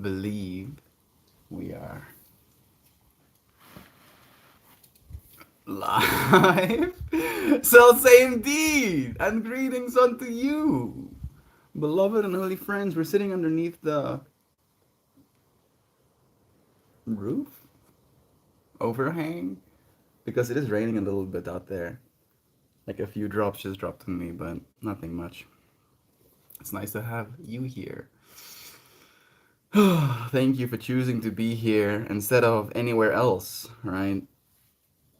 believe we are live. So say indeed, and greetings unto you, beloved and holy friends. We're sitting underneath the roof overhang because it is raining a little bit out there. Like a few drops just dropped on me, but nothing much. It's nice to have you here. Thank you for choosing to be here instead of anywhere else, right?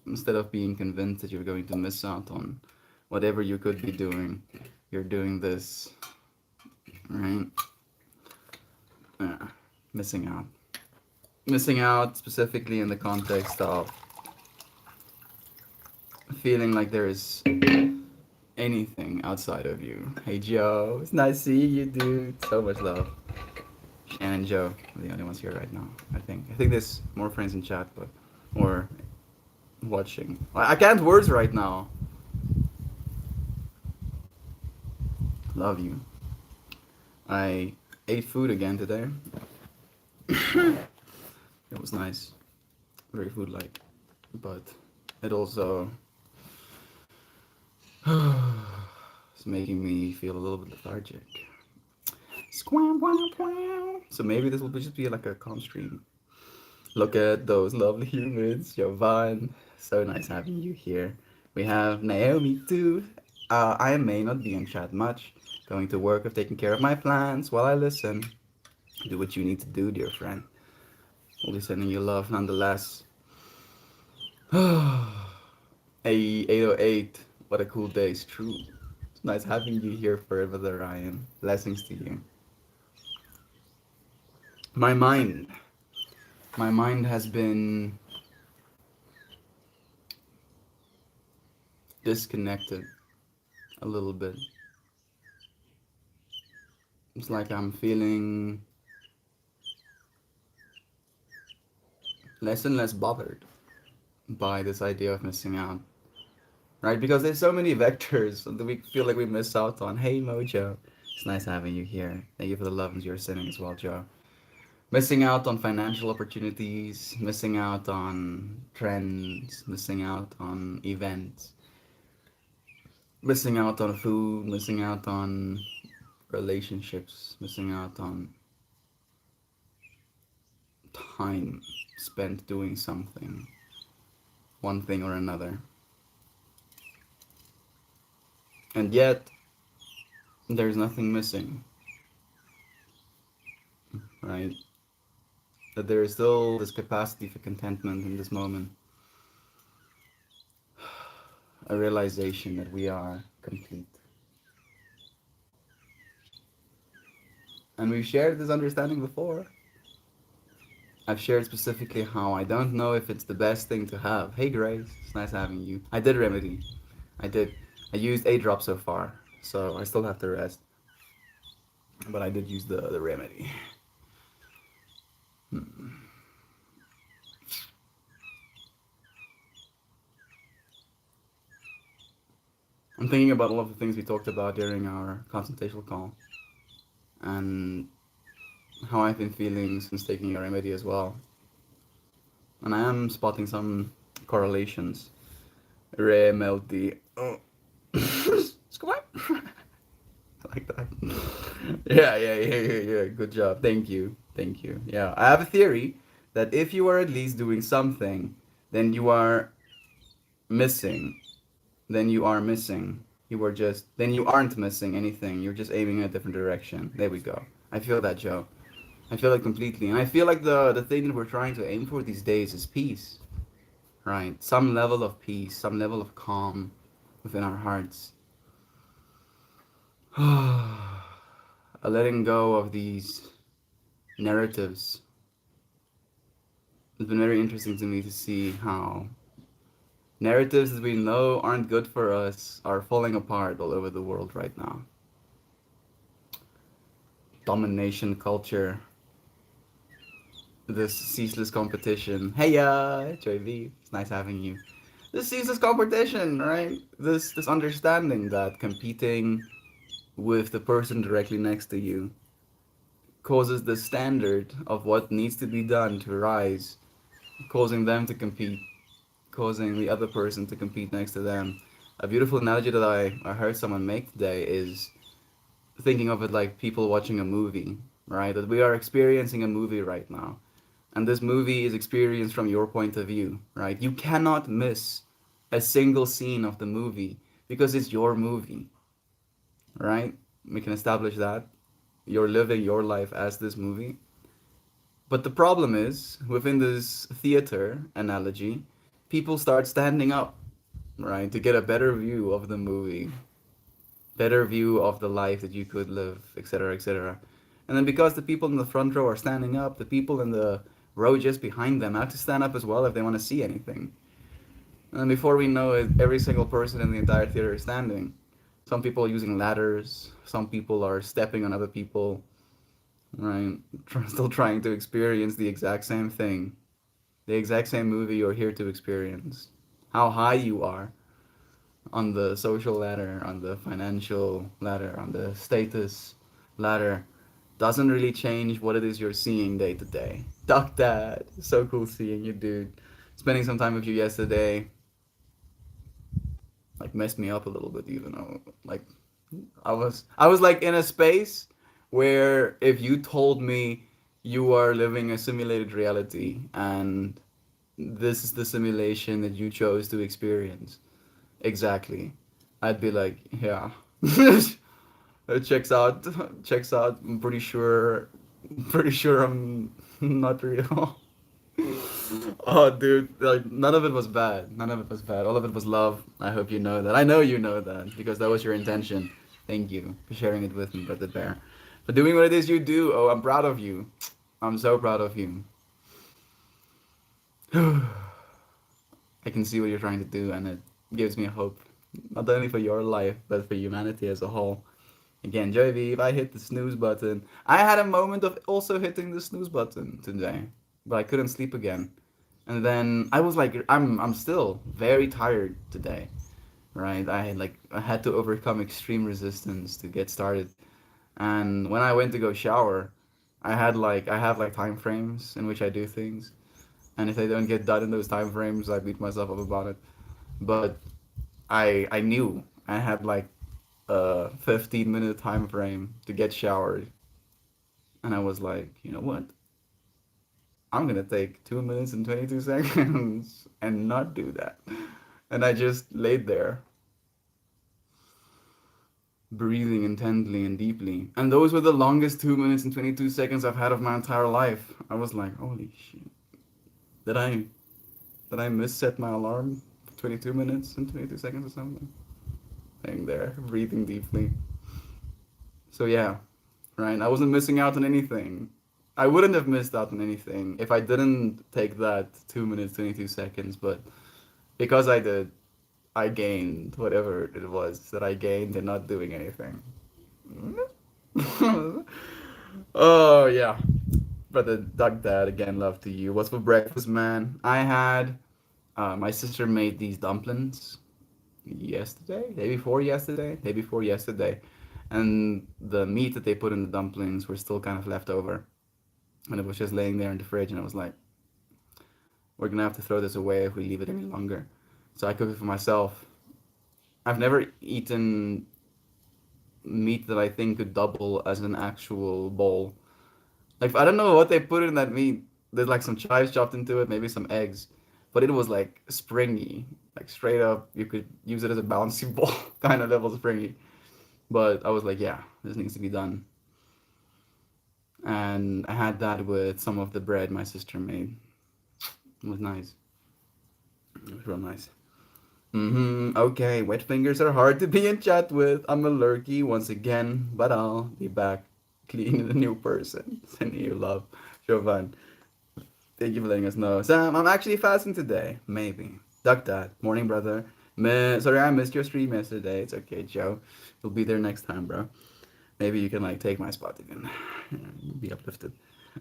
Instead of being convinced that you're going to miss out on whatever you could be doing, you're doing this, right? Yeah, missing out. Missing out specifically in the context of feeling like there is anything outside of you. Hey Joe, it's nice seeing you, dude. So much love. Shannon and Joe are the only ones here right now. I think. I think there's more friends in chat, but or watching. I can't words right now. Love you. I ate food again today. It was nice, very food-like, but it also is making me feel a little bit lethargic. Squam, wow, wow. So maybe this will just be like a calm stream. Look at those lovely humans, Jovan. So nice having you here. We have Naomi too. I may not be in chat much. Going to work of taking care of my plants while I listen. Do what you need to do, dear friend. We'll be sending you love nonetheless. A 808. What a cool day. It's true. It's nice having you here forever, Ryan. Blessings to you. My mind. My mind has been disconnected a little bit. It's like I'm feeling less and less bothered by this idea of missing out, right? Because there's so many vectors that we feel like we miss out on. Hey, Mojo. It's nice having you here. Thank you for the love and you're sending as well, Joe. Missing out on financial opportunities, missing out on trends, missing out on events, missing out on food, missing out on relationships, missing out on time spent doing something, one thing or another. And yet, there's nothing missing, right? That there is still this capacity for contentment in this moment, a realization that we are complete. And we've shared this understanding before. I've shared specifically how I don't know if it's the best thing to have. Hey Grace, it's nice having you. I did remedy. I did. I used 8 drops so far, so I still have the rest. But I did use the remedy. I'm thinking about all of the things we talked about during our consultational call and how I've been feeling since taking your remedy as well. And I am spotting some correlations. Remedy. Oh. Squat. Like that. Yeah. Good job. Thank you. Thank you. Yeah, I have a theory that if you are at least doing something, then you are missing. Then you are missing. You are just. Then you aren't missing anything. You're just aiming in a different direction. There we go. I feel that, Joe. I feel it completely, and I feel like the thing that we're trying to aim for these days is peace, right? Some level of peace, some level of calm within our hearts. A letting go of these narratives. It's been very interesting to me to see how narratives that we know aren't good for us are falling apart all over the world right now. Domination culture, this ceaseless competition. Hey, Joy V, it's nice having you. This ceaseless competition, right? This understanding that competing with the person directly next to you causes the standard of what needs to be done to rise, causing them to compete, causing the other person to compete next to them. A beautiful analogy that I heard someone make today is thinking of it like people watching a movie, right? That we are experiencing a movie right now. And this movie is experienced from your point of view, right? You cannot miss a single scene of the movie because it's your movie, right? We can establish that. You're living your life as this movie. But the problem is, within this theater analogy, people start standing up, right, to get a better view of the movie, better view of the life that you could live, etc., etc. And then because the people in the front row are standing up, the people in the row just behind them have to stand up as well if they want to see anything. And before we know it, every single person in the entire theater is standing. Some people are using ladders, some people are stepping on other people, right? Still trying to experience the exact same thing, the exact same movie you're here to experience. How high you are on the social ladder, on the financial ladder, on the status ladder doesn't really change what it is you're seeing day to day. Duck Dad, so cool seeing you, dude. Spending some time with you yesterday, like messed me up a little bit, even though like I was like in a space where if you told me you are living a simulated reality and this is the simulation that you chose to experience exactly, I'd be like, yeah. It checks out, checks out. I'm pretty sure I'm not real. Oh, dude, like none of it was bad. None of it was bad. All of it was love. I hope you know that. I know you know that because that was your intention. Thank you for sharing it with me, Brother Bear. For doing what it is you do. Oh, I'm proud of you. I'm so proud of you. I can see what you're trying to do, and it gives me hope, not only for your life, but for humanity as a whole. Again, Jovi, if I hit the snooze button, I had a moment of also hitting the snooze button today, but I couldn't sleep again. And then I was like, I'm still very tired today, right? I had to overcome extreme resistance to get started. And when I went to go shower, I have like time frames in which I do things, and if they don't get done in those time frames, I beat myself up about it. But I knew I had like a 15-minute time frame to get showered, and I was like, you know what? I'm gonna take 2 minutes and 22 seconds and not do that. And I just laid there, breathing intently and deeply. And those were the longest 2 minutes and 22 seconds I've had of my entire life. I was like, holy shit. Did I did I misset my alarm for 22 minutes and 22 seconds or something? Laying there, breathing deeply. So yeah, right? I wasn't missing out on anything. I wouldn't have missed out on anything if I didn't take that 2 minutes, 22 seconds, but because I did, I gained whatever it was that I gained in not doing anything. Oh, yeah. Brother Doug Dad, again, love to you. What's for breakfast, man? I had, my sister made these dumplings day before yesterday. And the meat that they put in the dumplings were still kind of left over. And it was just laying there in the fridge, and I was like, we're gonna have to throw this away if we leave it any longer. So I cooked it for myself. I've never eaten meat that I think could double as an actual bowl. Like I don't know what they put in that meat. There's like some chives chopped into it, maybe some eggs, but it was like springy, like straight up. You could use it as a bouncy ball, kind of level springy. But I was like, yeah, this needs to be done. And I had that with some of the bread my sister made. It was nice. It was real nice. Okay, wet fingers are hard to be in chat with. I'm a lurky once again, but I'll be back clean and a new person. Sending you love. Jovan, thank you for letting us know. Sam, I'm actually fasting today. Maybe. Duck that. Morning, brother. Sorry, I missed your stream yesterday. It's okay, Joe. You'll be there next time, bro. Maybe you can like take my spot again. Be uplifted.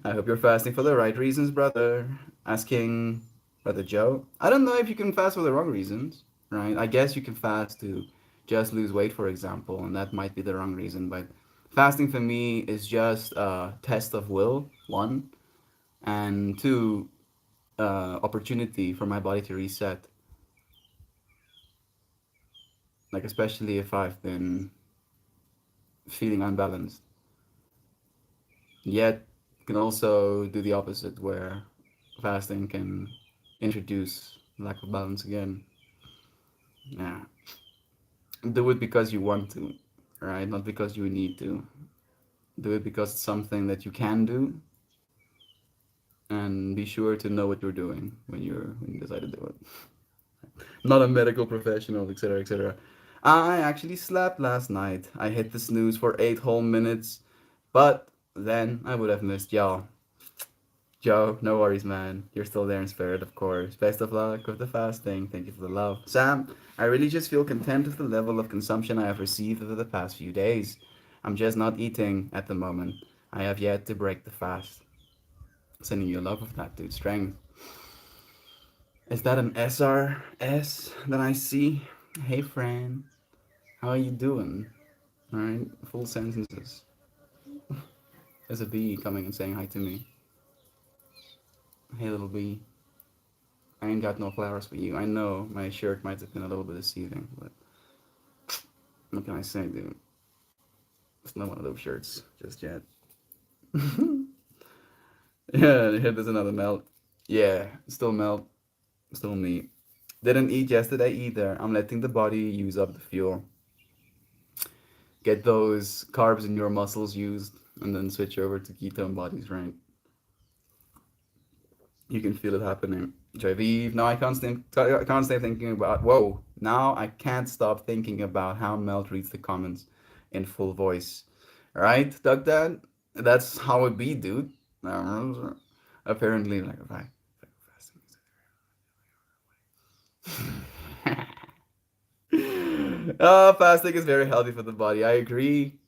I hope you're fasting for the right reasons, brother. Asking Brother Joe. I don't know if you can fast for the wrong reasons, right? I guess you can fast to just lose weight, for example, and that might be the wrong reason. But Fasting for me is just a test of will, one, and two, opportunity for my body to reset. Like especially if I've been feeling unbalanced. Yet can also do the opposite, where fasting can introduce lack of balance again. Yeah, do it because you want to, right? Not because you need to. Do it because it's something that you can do, and be sure to know what you're doing when you decide to do it. Not a medical professional, etc., etc. I actually slept last night. I hit the snooze for 8 whole minutes, but then I would have missed y'all. Joe, no worries, man. You're still there in spirit, of course. Best of luck with the fasting. Thank you for the love. Sam, I really just feel content with the level of consumption I have received over the past few days. I'm just not eating at the moment. I have yet to break the fast. Sending you love of that, dude. Strength. Is that an SRS that I see? Hey, friend. How are you doing? Alright, full sentences. There's a bee coming and saying hi to me. Hey, little bee. I ain't got no flowers for you. I know my shirt might have been a little bit deceiving, but what can I say, dude? It's not one of those shirts just yet. Yeah, here there's another melt. Yeah, still melt, still me. Didn't eat yesterday either. I'm letting the body use up the fuel. Get those carbs in your muscles used, and then switch over to ketone bodies, right? You can feel it happening. Javiv, now I can't stay thinking about. Whoa! Now I can't stop thinking about how Mel reads the comments in full voice. Right, Doug? Dad? That's how it be, dude. Apparently, like if I fasting is very healthy for the body. I agree,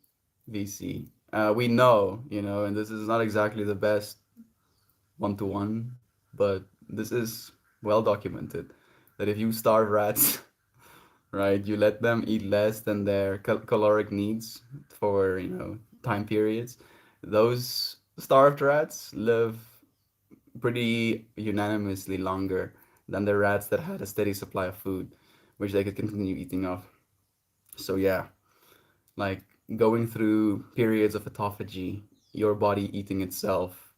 VC. We know, and this is not exactly the best one to one, but this is well documented that if you starve rats, right, you let them eat less than their caloric needs for, time periods, those starved rats live pretty unanimously longer than the rats that had a steady supply of food, which they could continue eating off. So, yeah, like going through periods of autophagy, your body eating itself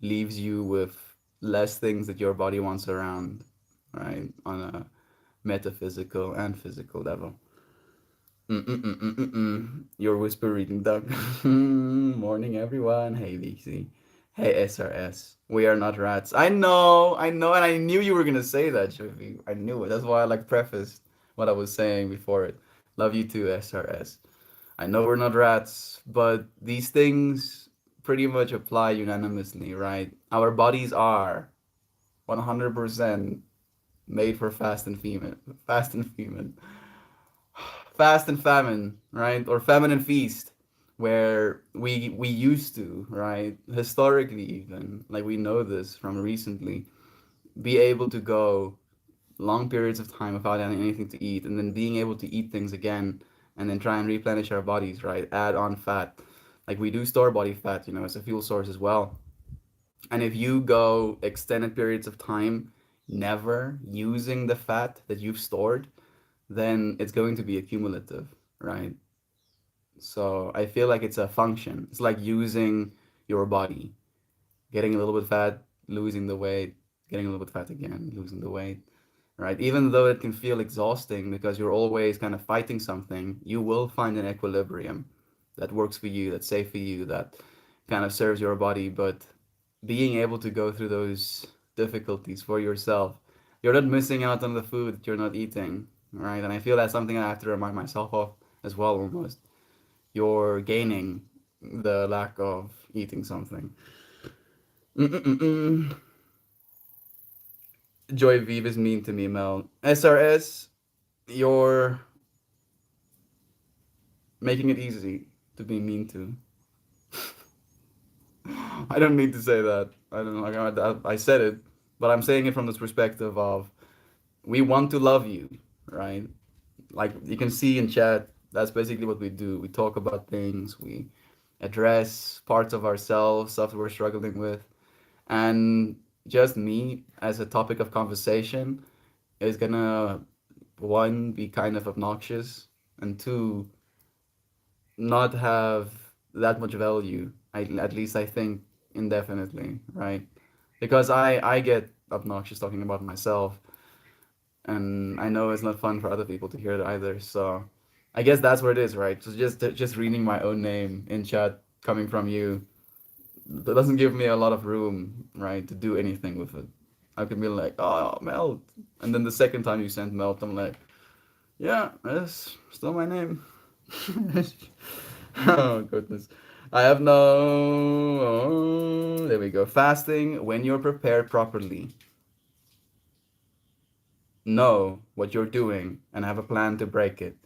leaves you with less things that your body wants around, right? On a metaphysical and physical level. Mm-mm-mm-mm-mm. Your whisper reading, Doug. Morning, everyone. Hey, VC. Hey, SRS. We are not rats. I know, and I knew you were gonna say that, Shofi. I knew it. That's why I like prefaced what I was saying before it. Love you too, SRS. I know we're not rats, but these things pretty much apply unanimously, right? Our bodies are 100% made for fast and female, fast and famine, right? Or famine and feast, where we used to, right? Historically, even like we know this from recently, be able to go long periods of time without having anything to eat, and then being able to eat things again, and then try and replenish our bodies, right? Add on fat, like we do store body fat, as a fuel source as well. And if you go extended periods of time never using the fat that you've stored, then it's going to be accumulative, right? So I feel like it's a function. It's like using your body, getting a little bit fat, losing the weight, getting a little bit fat again, losing the weight, right? Even though it can feel exhausting because you're always kind of fighting something, you will find an equilibrium that works for you, that's safe for you, that kind of serves your body. But being able to go through those difficulties for yourself, you're not missing out on the food that you're not eating, right? And I feel that's something I have to remind myself of as well, almost. You're gaining the lack of eating something. Mm-mm-mm-mm. Joy Vive is mean to me, Mel. SRS, you're making it easy to be mean to. I don't need to say that. I don't know. Like, I said it, but I'm saying it from this perspective of we want to love you, right? Like you can see in chat, That's basically what we do. We talk about things, we address parts of ourselves, stuff we're struggling with, and just me as a topic of conversation is gonna, one, be kind of obnoxious, and two, not have that much value. At least I think indefinitely, right? Because I get obnoxious talking about myself, and I know it's not fun for other people to hear it either. So I guess that's where it is, right? So just reading my own name in chat coming from you, that doesn't give me a lot of room, right, to do anything with it. I could be like, oh, Melt, and then the second time you sent Melt, I'm like, yeah, that's still my name. Oh goodness. I have no. Oh, there we go. Fasting when you're prepared properly, know what you're doing, and have a plan to break it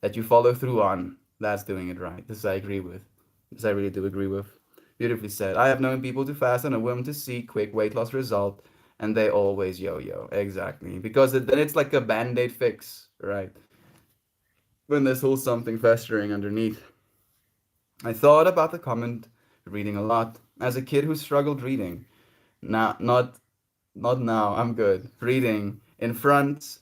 that you follow through on. That's doing it right. This I agree with. This I really do agree with. Beautifully said. I have known people to fast on a whim to see quick weight loss result, and they always yo-yo. Exactly. Because then it's like a band-aid fix, right? When there's still something festering underneath. I thought about the comment reading a lot. As a kid who struggled reading, now not now, I'm good. Reading in front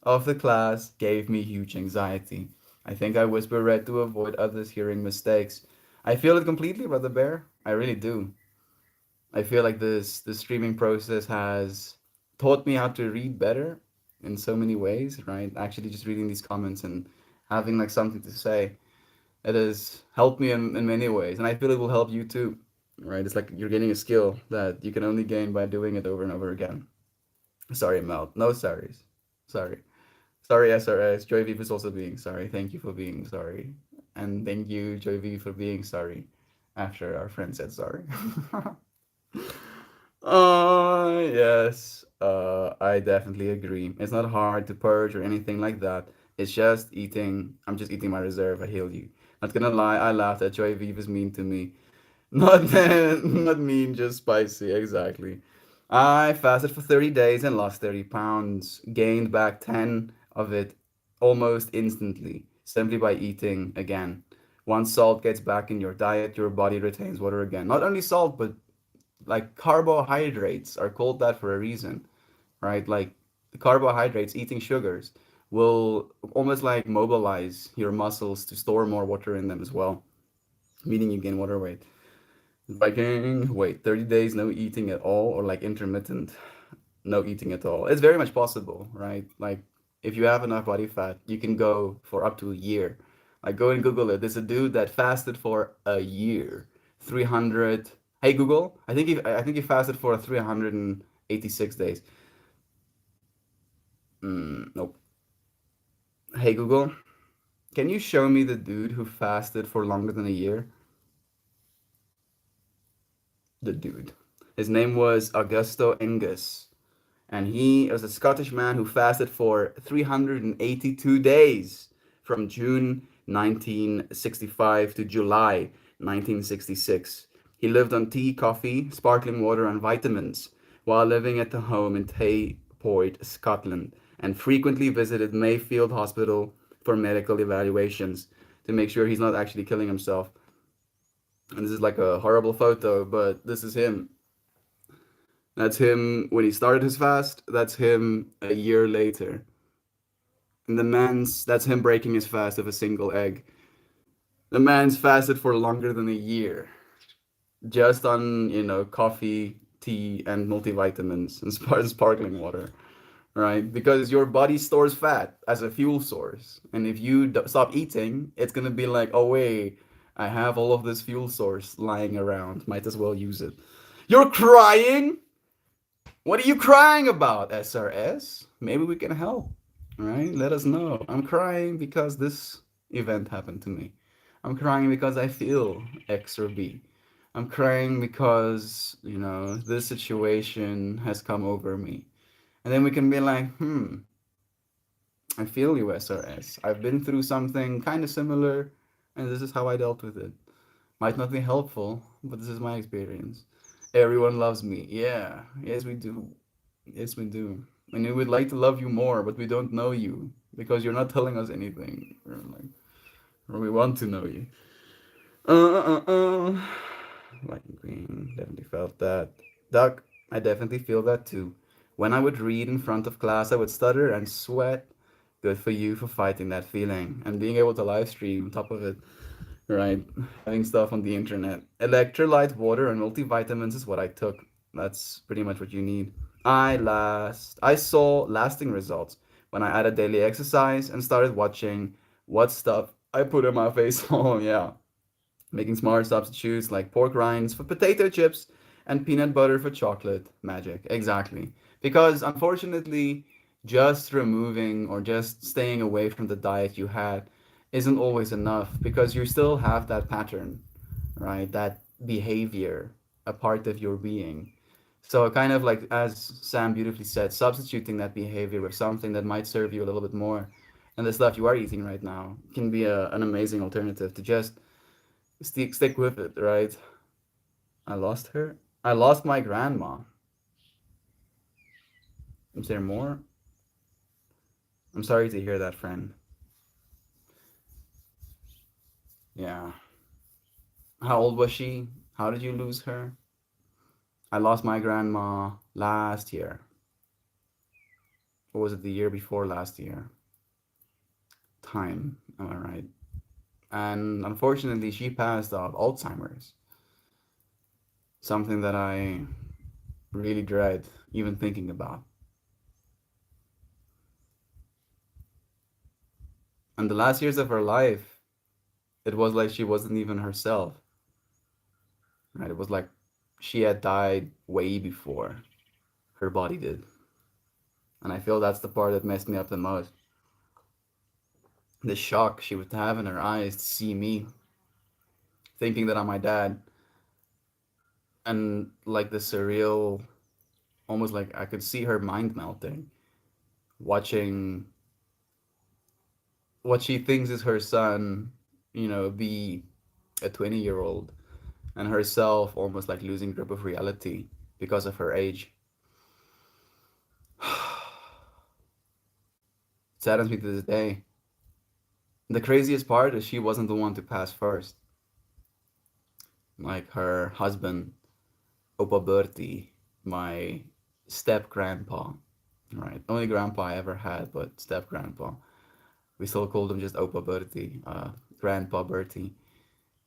of the class gave me huge anxiety. I think I whisper read to avoid others hearing mistakes. I feel it completely, Brother Bear. I really do. I feel like this streaming process has taught me how to read better in so many ways, right? Actually just reading these comments and having like something to say. It has helped me in many ways, and I feel it will help you too, right? It's like you're gaining a skill that you can only gain by doing it over and over again. Sorry, Mel. No sorries. Sorry. Sorry, SRS. Joy V is also being sorry. Thank you for being sorry. And thank you, Joy V, for being sorry after our friend said sorry. Yes. I definitely agree. It's not hard to purge or anything like that. It's just eating. I'm just eating my reserve. I heal you. Not gonna lie, I laughed at Joy V was mean to me. Not not mean, just spicy. Exactly. I fasted for 30 days and lost 30 pounds. Gained back 10 of it almost instantly, simply by eating again. Once salt gets back in your diet, your body retains water again. Not only salt, but like carbohydrates are called that for a reason, right? Like the carbohydrates, eating sugars, will almost like mobilize your muscles to store more water in them as well, meaning you gain water weight. Viking, wait, 30 days no eating at all, or like intermittent no eating at all. It's very much possible, right? Like if you have enough body fat, you can go for up to a year. Like go and Google it. There's a dude that fasted for a year. 300. Hey Google, I think he fasted for 386 days. Nope. Hey Google, can you show me the dude who fasted for longer than a year? The dude. His name was Augusto Engus. And he was a Scottish man who fasted for 382 days from June 1965 to July 1966. He lived on tea, coffee, sparkling water, and vitamins while living at the home in Tayport, Scotland, and frequently visited Mayfield Hospital for medical evaluations to make sure he's not actually killing himself. And this is like a horrible photo, but this is him. That's him when he started his fast. That's him a year later. And that's him breaking his fast of a single egg. The man's fasted for longer than a year, just on, coffee, tea, and multivitamins and sparkling water, right? Because your body stores fat as a fuel source. And if you stop eating, it's going to be like, oh, wait, I have all of this fuel source lying around. Might as well use it. You're crying? What are you crying about, SRS? Maybe we can help, right? Let us know. I'm crying because this event happened to me. I'm crying because I feel X or B. I'm crying because, this situation has come over me. And then we can be like, I feel you, SRS. I've been through something kind of similar, and this is how I dealt with it. Might not be helpful, but this is my experience. Everyone loves me. Yeah, yes, we do. Yes, we do. And we would like to love you more, but we don't know you. because you're not telling us anything. We're like, we want to know you. Uh. White and green, definitely felt that. Duck, I definitely feel that too. When I would read in front of class, I would stutter and sweat. Good for you for fighting that feeling and being able to live stream on top of it, right? Having stuff on the internet. Electrolyte, water, and multivitamins is what I took. That's pretty much what you need. I saw lasting results when I added daily exercise and started watching what stuff I put in my face. Oh yeah, making smart substitutes like pork rinds for potato chips and peanut butter for chocolate. Magic, exactly. Because unfortunately, just removing or just staying away from the diet you had isn't always enough because you still have that pattern, right? That behavior, a part of your being. So, kind of like, as Sam beautifully said, substituting that behavior with something that might serve you a little bit more. And the stuff you are eating right now can be an amazing alternative to just stick with it, right? I lost her. I lost my grandma. Is there more? I'm sorry to hear that, friend. Yeah. How old was she? How did you lose her? I lost my grandma last year. Or was it the year before last year? Time, am I right? And unfortunately, she passed of Alzheimer's. Something that I really dread even thinking about. And the last years of her life, it was like she wasn't even herself, right? It was like she had died way before her body did. And I feel that's the part that messed me up the most. The shock she would have in her eyes to see me, thinking that I'm my dad, and like the surreal, almost like I could see her mind melting, watching what she thinks is her son, be a 20-year-old, and herself almost like losing grip of reality because of her age. It saddens me to this day. The craziest part is she wasn't the one to pass first. Like her husband, Opa Bertie, my step grandpa, right? Only grandpa I ever had, but step grandpa. We still called him just Opa Bertie, Grandpa Bertie.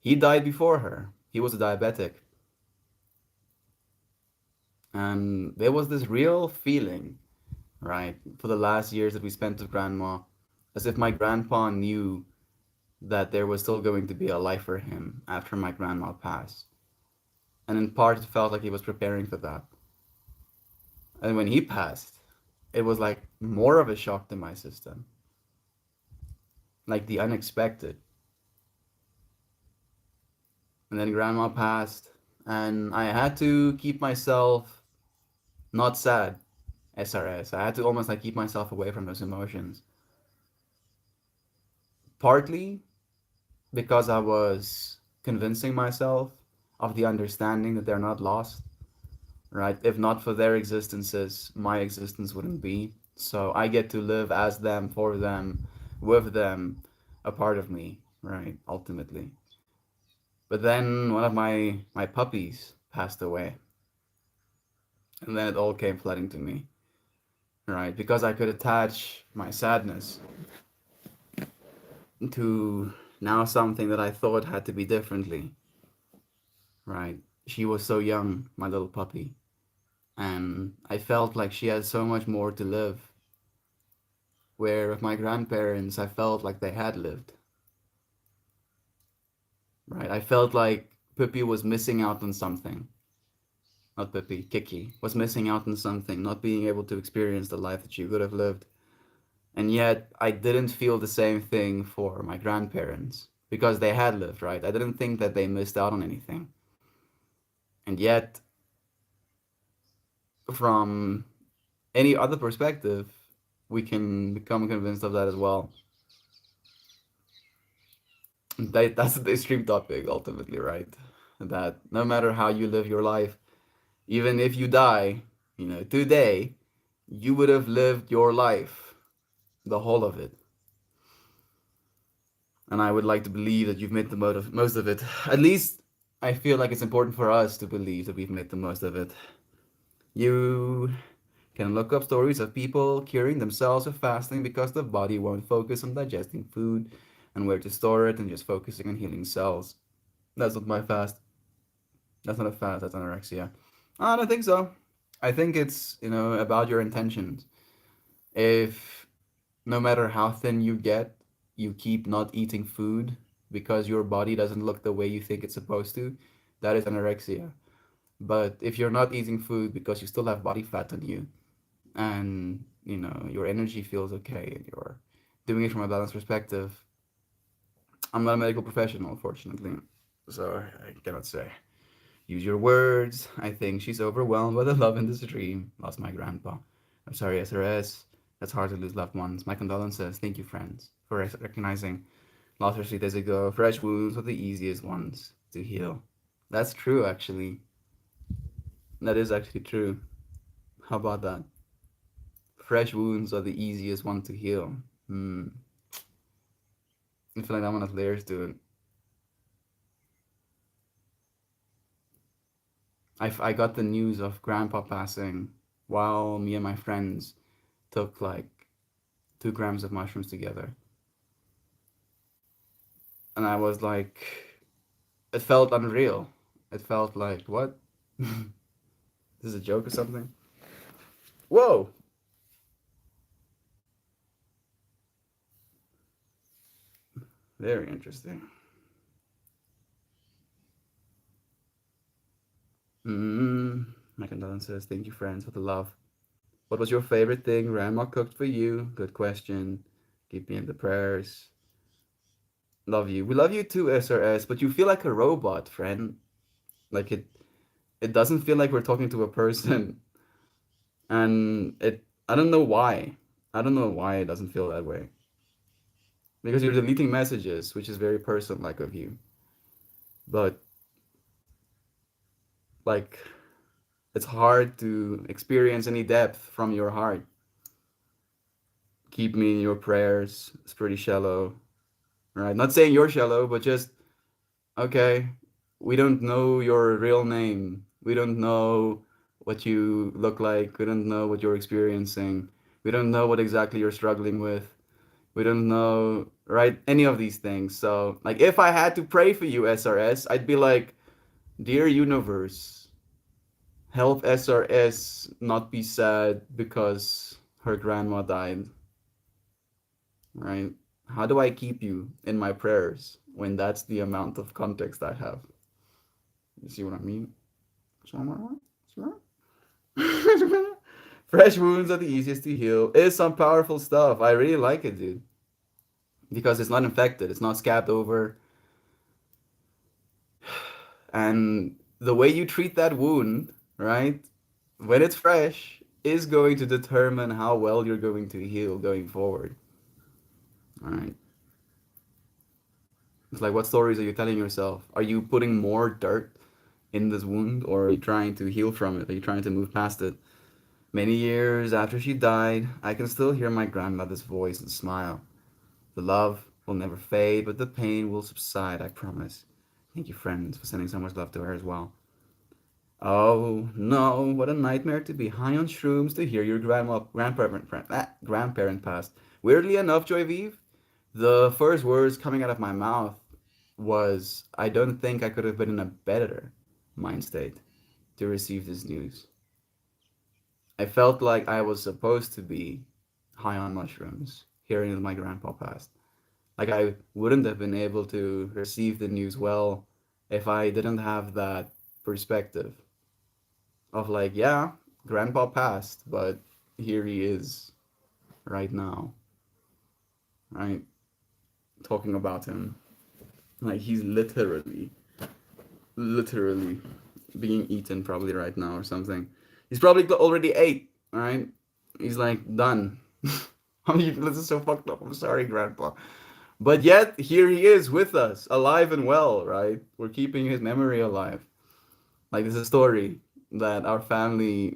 He died before her. He was a diabetic. And there was this real feeling, right, for the last years that we spent with grandma, as if my grandpa knew that there was still going to be a life for him after my grandma passed. And in part, it felt like he was preparing for that. And when he passed, it was like more of a shock to my system, like the unexpected. And then grandma passed, and I had to keep myself not sad, SRS. I had to almost like keep myself away from those emotions. Partly because I was convincing myself of the understanding that they're not lost, right? If not for their existences, my existence wouldn't be. So I get to live as them, for them, with them, a part of me, right? Ultimately. But then one of my puppies passed away, and then it all came flooding to me, right? Because I could attach my sadness to now something that I thought had to be differently, right? She was so young, my little puppy, and I felt like she had so much more to live. Where with my grandparents, I felt like they had lived, right? I felt like Pippi was missing out on something. Not Pippi, Kiki was missing out on something, not being able to experience the life that she could have lived. And yet, I didn't feel the same thing for my grandparents because they had lived, right? I didn't think that they missed out on anything. And yet, from any other perspective, we can become convinced of that as well. That's the extreme topic, ultimately, right? That no matter how you live your life, even if you die, today, you would have lived your life. the whole of it. And I would like to believe that you've made the most of it. At least I feel like it's important for us to believe that we've made the most of it. You can look up stories of people curing themselves of fasting because the body won't focus on digesting food and where to store it and just focusing on healing cells. That's not my fast. That's not a fast, that's anorexia. I don't think so. I think it's, about your intentions. If no matter how thin you get, you keep not eating food because your body doesn't look the way you think it's supposed to, that is anorexia. But if you're not eating food because you still have body fat on you and, your energy feels okay and you're doing it from a balanced perspective, I'm not a medical professional, fortunately, so I cannot say. Use your words. I think she's overwhelmed by the love in the stream. Lost my grandpa. I'm sorry, SRS. That's hard to lose loved ones. My condolences. Thank you, friends, for recognizing. Lost her 3 days ago. Fresh wounds are the easiest ones to heal. That's true, actually. That is actually true. How about that? Fresh wounds are the easiest one to heal. I feel like that one has layers to it. I got the news of Grandpa passing while me and my friends took like 2 grams of mushrooms together. And I was like, it felt unreal. It felt like, what? This is a joke or something? Whoa! Very interesting. My condolences. Thank you, friends, for the love. What was your favorite thing Grandma cooked for you? Good question. Keep me in the prayers. Love you. We love you too, SRS, but you feel like a robot, friend. Like it doesn't feel like we're talking to a person. And I don't know why. I don't know why it doesn't feel that way. Because you're deleting messages, which is very person-like of you. But like it's hard to experience any depth from your heart. Keep me in your prayers. It's pretty shallow, right? Not saying you're shallow, but just okay. We don't know your real name. We don't know what you look like. We don't know what you're experiencing. We don't know what exactly you're struggling with. We don't know, right? Any of these things. So, like, if I had to pray for you, SRS, I'd be like, Dear universe, help SRS not be sad because her grandma died, right? How do I keep you in my prayers when that's the amount of context I have? You see what I mean? Fresh wounds are the easiest to heal. It's some powerful stuff. I really like it, dude. Because it's not infected, it's not scabbed over. And the way you treat that wound, right, when it's fresh, is going to determine how well you're going to heal going forward. All right. It's like, what stories are you telling yourself? Are you putting more dirt in this wound, or are you trying to heal from it? Are you trying to move past it? Many years after she died, I can still hear my grandmother's voice and smile. The love will never fade, but the pain will subside, I promise. Thank you, friends, for sending so much love to her as well. Oh no, what a nightmare to be high on shrooms to hear your grandparent passed. Weirdly enough, Joy Vive, the first words coming out of my mouth was, I don't think I could have been in a better mind state to receive this news. I felt like I was supposed to be high on mushrooms, hearing that my grandpa passed. Like I wouldn't have been able to receive the news well if I didn't have that perspective of like, yeah, grandpa passed, but here he is right now, right? Talking about him. Like he's literally being eaten probably right now or something. He's probably already ate, right? He's like done. I mean, this is so fucked up. I'm sorry, grandpa. But yet, here he is with us, alive and well, right? We're keeping his memory alive. Like, this is a story that our family,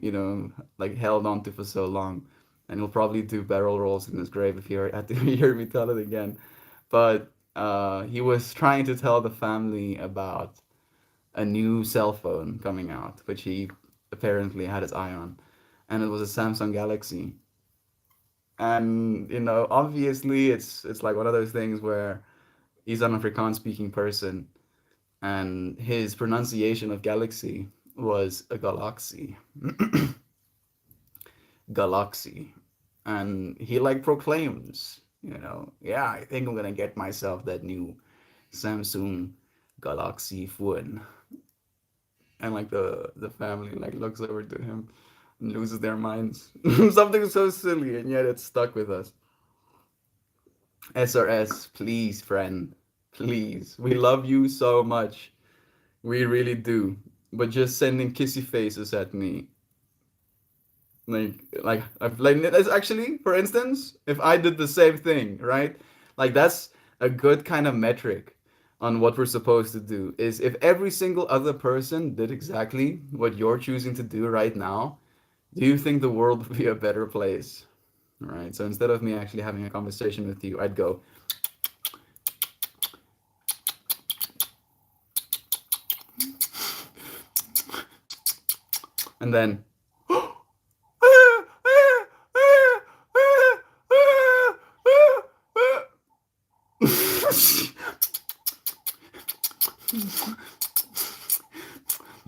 like, held on to for so long. and he'll probably do barrel rolls in his grave if he had to hear me tell it again. But he was trying to tell the family about a new cell phone coming out, which he apparently had his eye on, and it was a Samsung Galaxy. And obviously, it's like one of those things where he's an Afrikaans speaking person, and his pronunciation of galaxy was a galaxy, galaxy, and he like proclaims, yeah, I think I'm gonna get myself that new Samsung Galaxy phone, and like the family like looks over to him and loses their minds. Something so silly, and yet it's stuck with us. SRS, please, friend, please. We love you so much. We really do. But just sending kissy faces at me, like I've like that's actually, for instance, if I did the same thing, right? Like that's a good kind of metric on what we're supposed to do. Is if every single other person did exactly what you're choosing to do right now, do you think the world would be a better place? Right. So instead of me actually having a conversation with you, I'd go, and then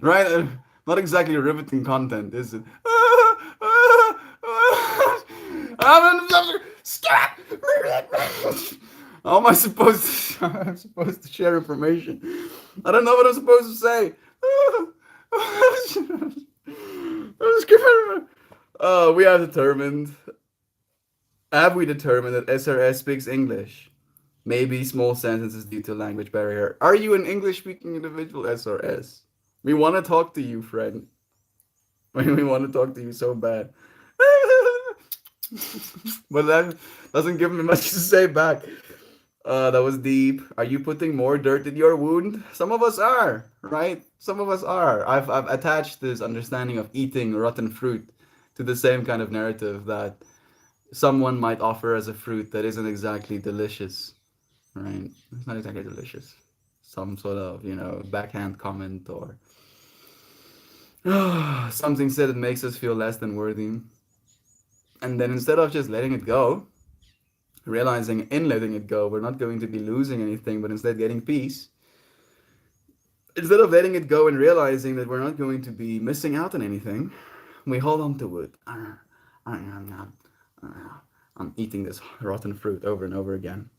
right? Not exactly riveting content, is it? How am I supposed to? I'm supposed to share information. I don't know what I'm supposed to say. We have determined. Have we determined that SRS speaks English? Maybe small sentences due to language barrier. Are you an English speaking individual, SRS? We want to talk to you, friend. We want to talk to you so bad. But that doesn't give me much to say back. That was deep. Are you putting more dirt in your wound? Some of us are, right? Some of us are. I've attached this understanding of eating rotten fruit to the same kind of narrative that someone might offer as a fruit that isn't exactly delicious, right? It's not exactly delicious. Some sort of, backhand comment or something said that makes us feel less than worthy. And then instead of just letting it go, realizing in letting it go, we're not going to be losing anything, but instead getting peace. Instead of letting it go and realizing that we're not going to be missing out on anything, we hold on to it. I'm eating this rotten fruit over and over again.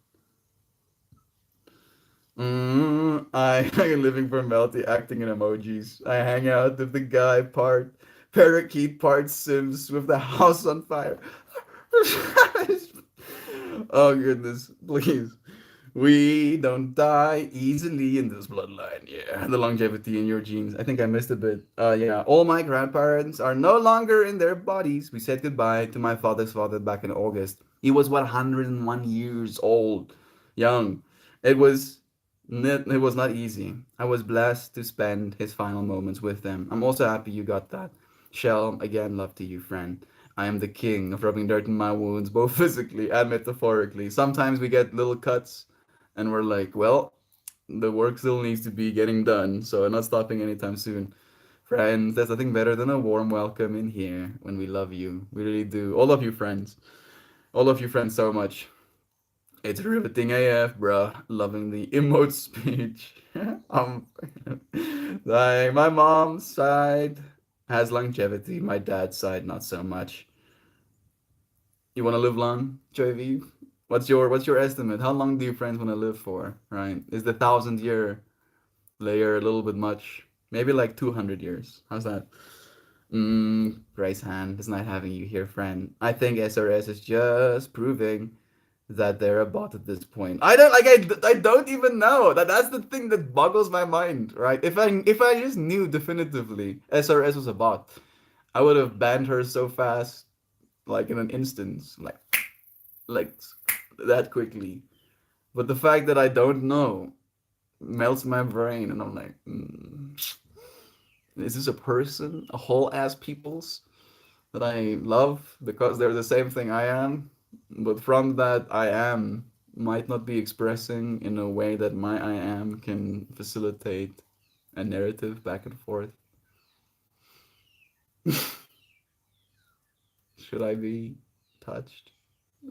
I am living for Melty acting in emojis. I hang out with the guy part parakeet part Sims with the house on fire. Oh goodness, please. We don't die easily in this bloodline. Yeah, the longevity in your genes. I think I missed a bit. Yeah, all my grandparents are no longer in their bodies. We said goodbye to my father's father back in August. He was 101 years old, young. It was it was not easy. I was blessed to spend his final moments with them. I'm also happy you got that. Shell, again, love to you, friend. I am the king of rubbing dirt in my wounds, both physically and metaphorically. Sometimes we get little cuts, and we're like, well, the work still needs to be getting done, so I'm not stopping anytime soon. Friends, there's nothing better than a warm welcome in here when we love you. We really do. All of you friends. All of you friends so much. It's riveting AF, bruh. Loving the emote speech. um, like my mom's side has longevity. My dad's side not so much. You want to live long, Jovi? What's your estimate? How long do your friends want to live for? Right? Is the 1,000 year layer a little bit much? Maybe like 200 years. How's that? Grace hand. It's nice having you here, friend. I think SRS is just proving that they're a bot at this point. I don't like. I don't even know. That's the thing that boggles my mind. Right? If I just knew definitively SRS was a bot, I would have banned her so fast, like in an instance, like that quickly. But the fact that I don't know melts my brain, and I'm like, is this a person? A whole ass people's? that I love because they're the same thing I am, but from that I am might not be expressing in a way that my I am can facilitate a narrative back and forth. Should I be touched?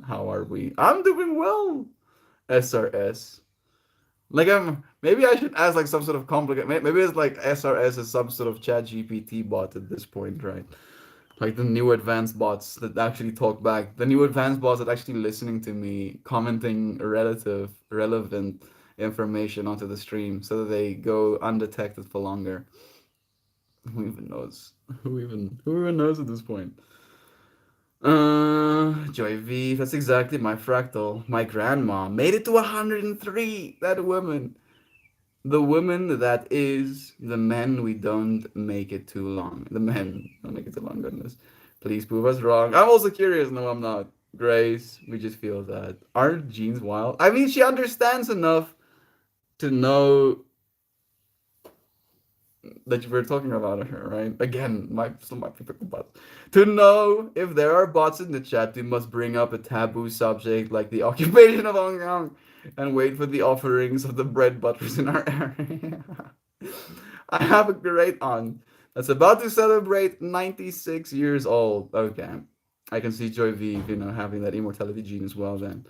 How are we? I'm doing well. SRS. Like maybe I should ask like some sort of complicated. Maybe it's like SRS is some sort of Chat GPT bot at this point, right? Like the new advanced bots that actually talk back. The new advanced bots that actually listening to me, commenting relevant information onto the stream, so that they go undetected for longer. Who even knows? Who even knows at this point? Joy V, that's exactly my fractal. My grandma made it to 103. That woman. The woman that is the men we don't make it too long. The men don't make it too long, goodness. Please prove us wrong. I'm also curious. No, I'm not. Grace, we just feel that. Aren't genes wild? I mean, she understands enough to know that we're talking about her, right? Again, still might be pickle bots. To know if there are bots in the chat, we must bring up a taboo subject like the occupation of Hong Kong and wait for the offerings of the bread butters in our area. I have a great aunt that's about to celebrate 96 years old. Okay. I can see Joy V, having that immortality gene as well then.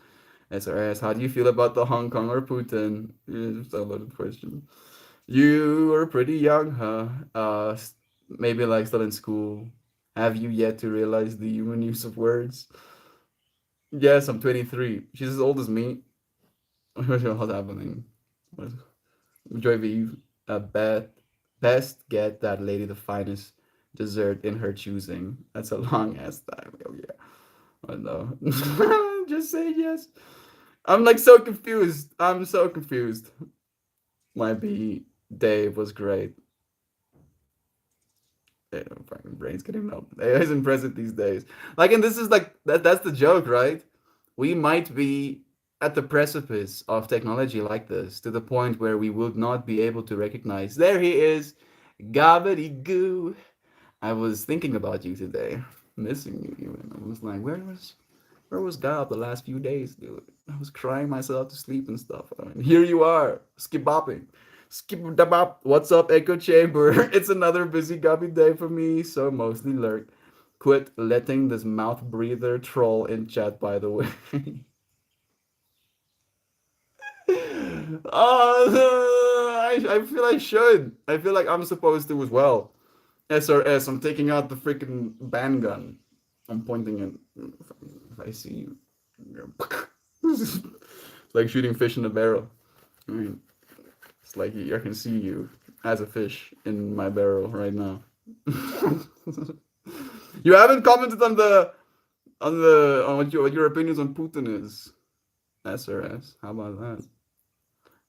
SRS, how do you feel about the Hong Kong or Putin? It's a loaded question. You are pretty young, huh? Maybe like still in school. Have you yet to realize the human use of words? Yes, I'm 23. She's as old as me. What's happening? What Joy V, best get that lady the finest dessert in her choosing. That's a long ass time. Oh yeah. I know. Just say yes. I'm like so confused. I'm so confused. My B day was great. Yeah, fucking brain's getting melted. AI isn't present these days. Like, and this is like that's the joke, right? We might be at the precipice of technology like this to the point where we would not be able to recognize. There he is, Gobbity I was thinking about you today, missing you even. I was like, where was God the last few days, dude? I was crying myself to sleep and stuff. I mean, here you are, skip bopping. Skip da bop. What's up, Echo Chamber? It's another busy gummy day for me, so mostly lurk. Quit letting this mouth breather troll in chat, by the way. I feel I should. I feel like I'm supposed to as well. SRS, I'm taking out the freaking band gun. I'm pointing it. If I see you. It's like shooting fish in a barrel. I mean, it's like I can see you as a fish in my barrel right now. You haven't commented on what your opinions on Putin is. SRS. How about that?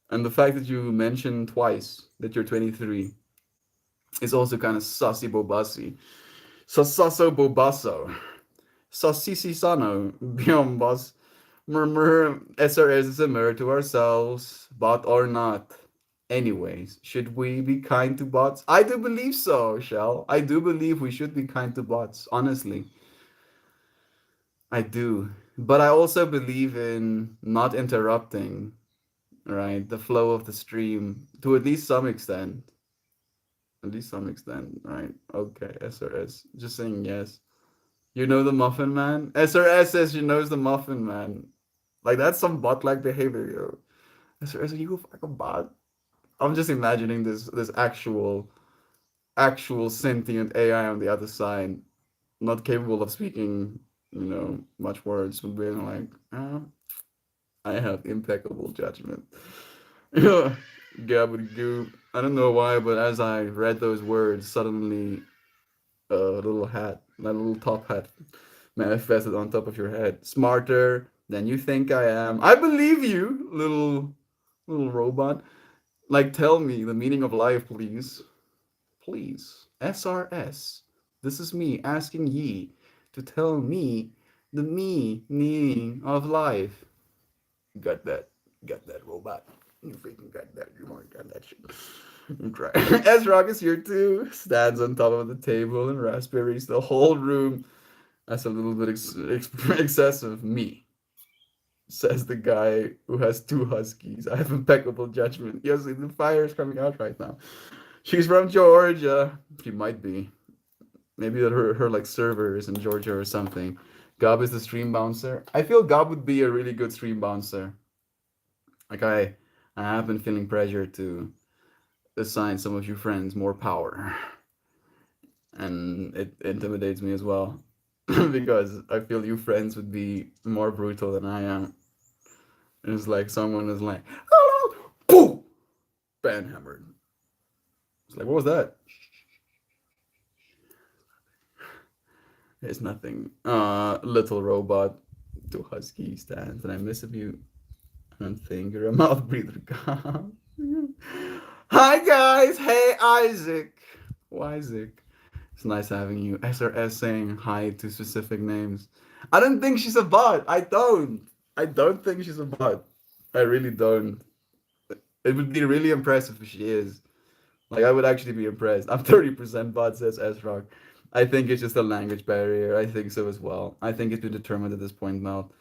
And the fact that you mentioned twice that you're 23 is also kind of sussy bobassy. Sasaso bobasso. Sassisi sano. Biombas. Murmur SRS is a mirror to ourselves, bot or not. Anyways, should we be kind to bots? I do believe so, Shell. I do believe we should be kind to bots, honestly. I do. But I also believe in not interrupting, right, the flow of the stream to at least some extent. At least some extent, right? Okay, SRS. Just saying yes. You know the Muffin Man? SRS says she knows the Muffin Man. Like, that's some bot-like behavior, yo. SRS, are you a fucking bot? I'm just imagining this actual sentient AI on the other side, not capable of speaking, much words, but being like, I have impeccable judgment. Gabagoo. I don't know why, but as I read those words, suddenly a little hat, my little top hat, manifested on top of your head. Smarter than you think I am. I believe you, little robot. Like, tell me the meaning of life, please. Please. SRS. This is me asking ye to tell me the meaning of life. Got that. Got that, robot. You freaking got that. You want got that shit. I'm trying. S-Rock is here too. Stands on top of the table and raspberries the whole room. That's a little bit excessive. Me, says the guy who has two huskies. I have impeccable judgment. Yes, the fire is coming out right now. She's from Georgia. She might be. Maybe that her like server is in Georgia or something. Gob is the stream bouncer. I feel Gob would be a really good stream bouncer. Like I have been feeling pressure to assign some of your friends more power, and it intimidates me as well because I feel you friends would be more brutal than I am. It's like someone is like, oh, boom, banhammered. It's like, what was that? It's nothing. Little robot to husky stands, and I miss of you. I don't think you're a mouth breather. God. Hi guys. Hey Isaac. Oh, Isaac. It's nice having you. SRS saying hi to specific names. I don't think she's a bot. I don't. I don't think she's a bot. I really don't. It would be really impressive if she is. Like I would actually be impressed. I'm 30% bot, says S-Rock. I think it's just a language barrier. I think so as well. I think it's been determined at this point now.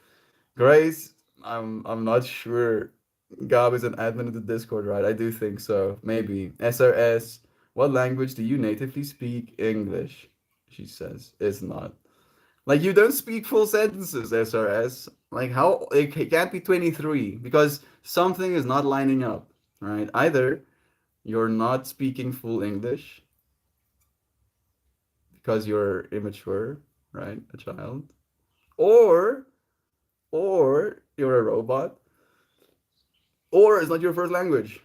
Grace, I'm not sure. Gab is an admin of the Discord, right? I do think so. Maybe. SRS, what language do you natively speak? English, she says. It's not. Like you don't speak full sentences, SRS. Like how it can't be 23 because something is not lining up, right? Either you're not speaking full English because you're immature, right? A child. Or you're a robot. Or it's not your first language.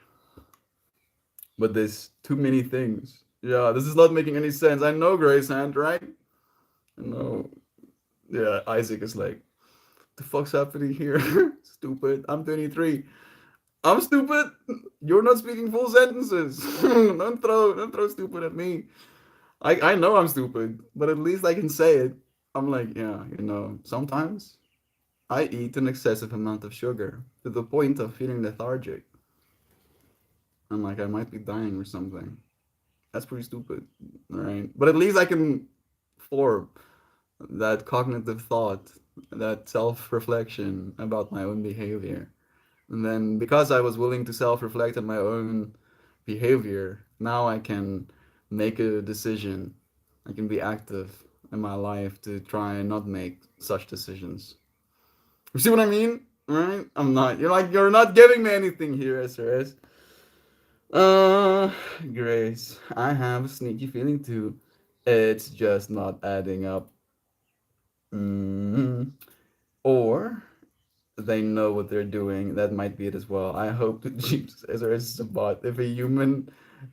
But there's too many things. Yeah, this is not making any sense. I know Grace Hand, right? I know. Yeah, Isaac is like, the fuck's happening here? Stupid. I'm 23. I'm stupid. You're not speaking full sentences. Don't throw stupid at me. I know I'm stupid, but at least I can say it. I'm like, yeah, sometimes I eat an excessive amount of sugar to the point of feeling lethargic. And like I might be dying or something. That's pretty stupid, right? But at least I can form that cognitive thought, that self-reflection about my own behavior. And then because I was willing to self-reflect on my own behavior, now I can make a decision. I can be active in my life to try and not make such decisions. You see what I mean? Right? I'm not. You're not giving me anything here, SRS. Uh, Grace, I have a sneaky feeling too. It's just not adding up. Mm. Or they know what they're doing. That might be it as well. I hope the Jeeps SRS is a bot.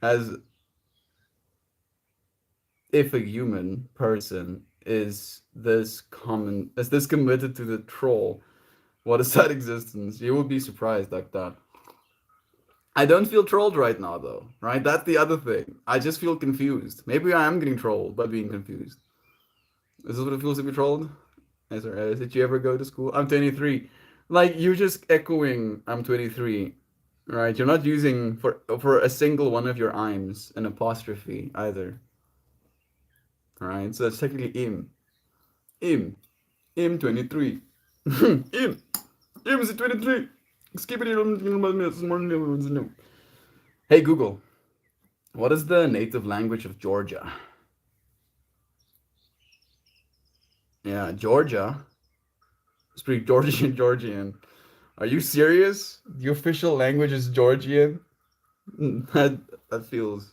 Has, if a human person is this committed to the troll, what is that existence? You would be surprised like that. I don't feel trolled right now, though, right? That's the other thing. I just feel confused. Maybe I am getting trolled by being confused. Is this what it feels to be trolled? Did you ever go to school? I'm 23. Like, you're just echoing I'm 23, right? You're not using for a single one of your Ims an apostrophe either, right? So it's technically im. Im. Im 23. Im. Im is 23. Skip it. Hey Google, what is the native language of Georgia? Yeah, Georgia. Speak Georgian, Georgian. Are you serious? The official language is Georgian? That that feels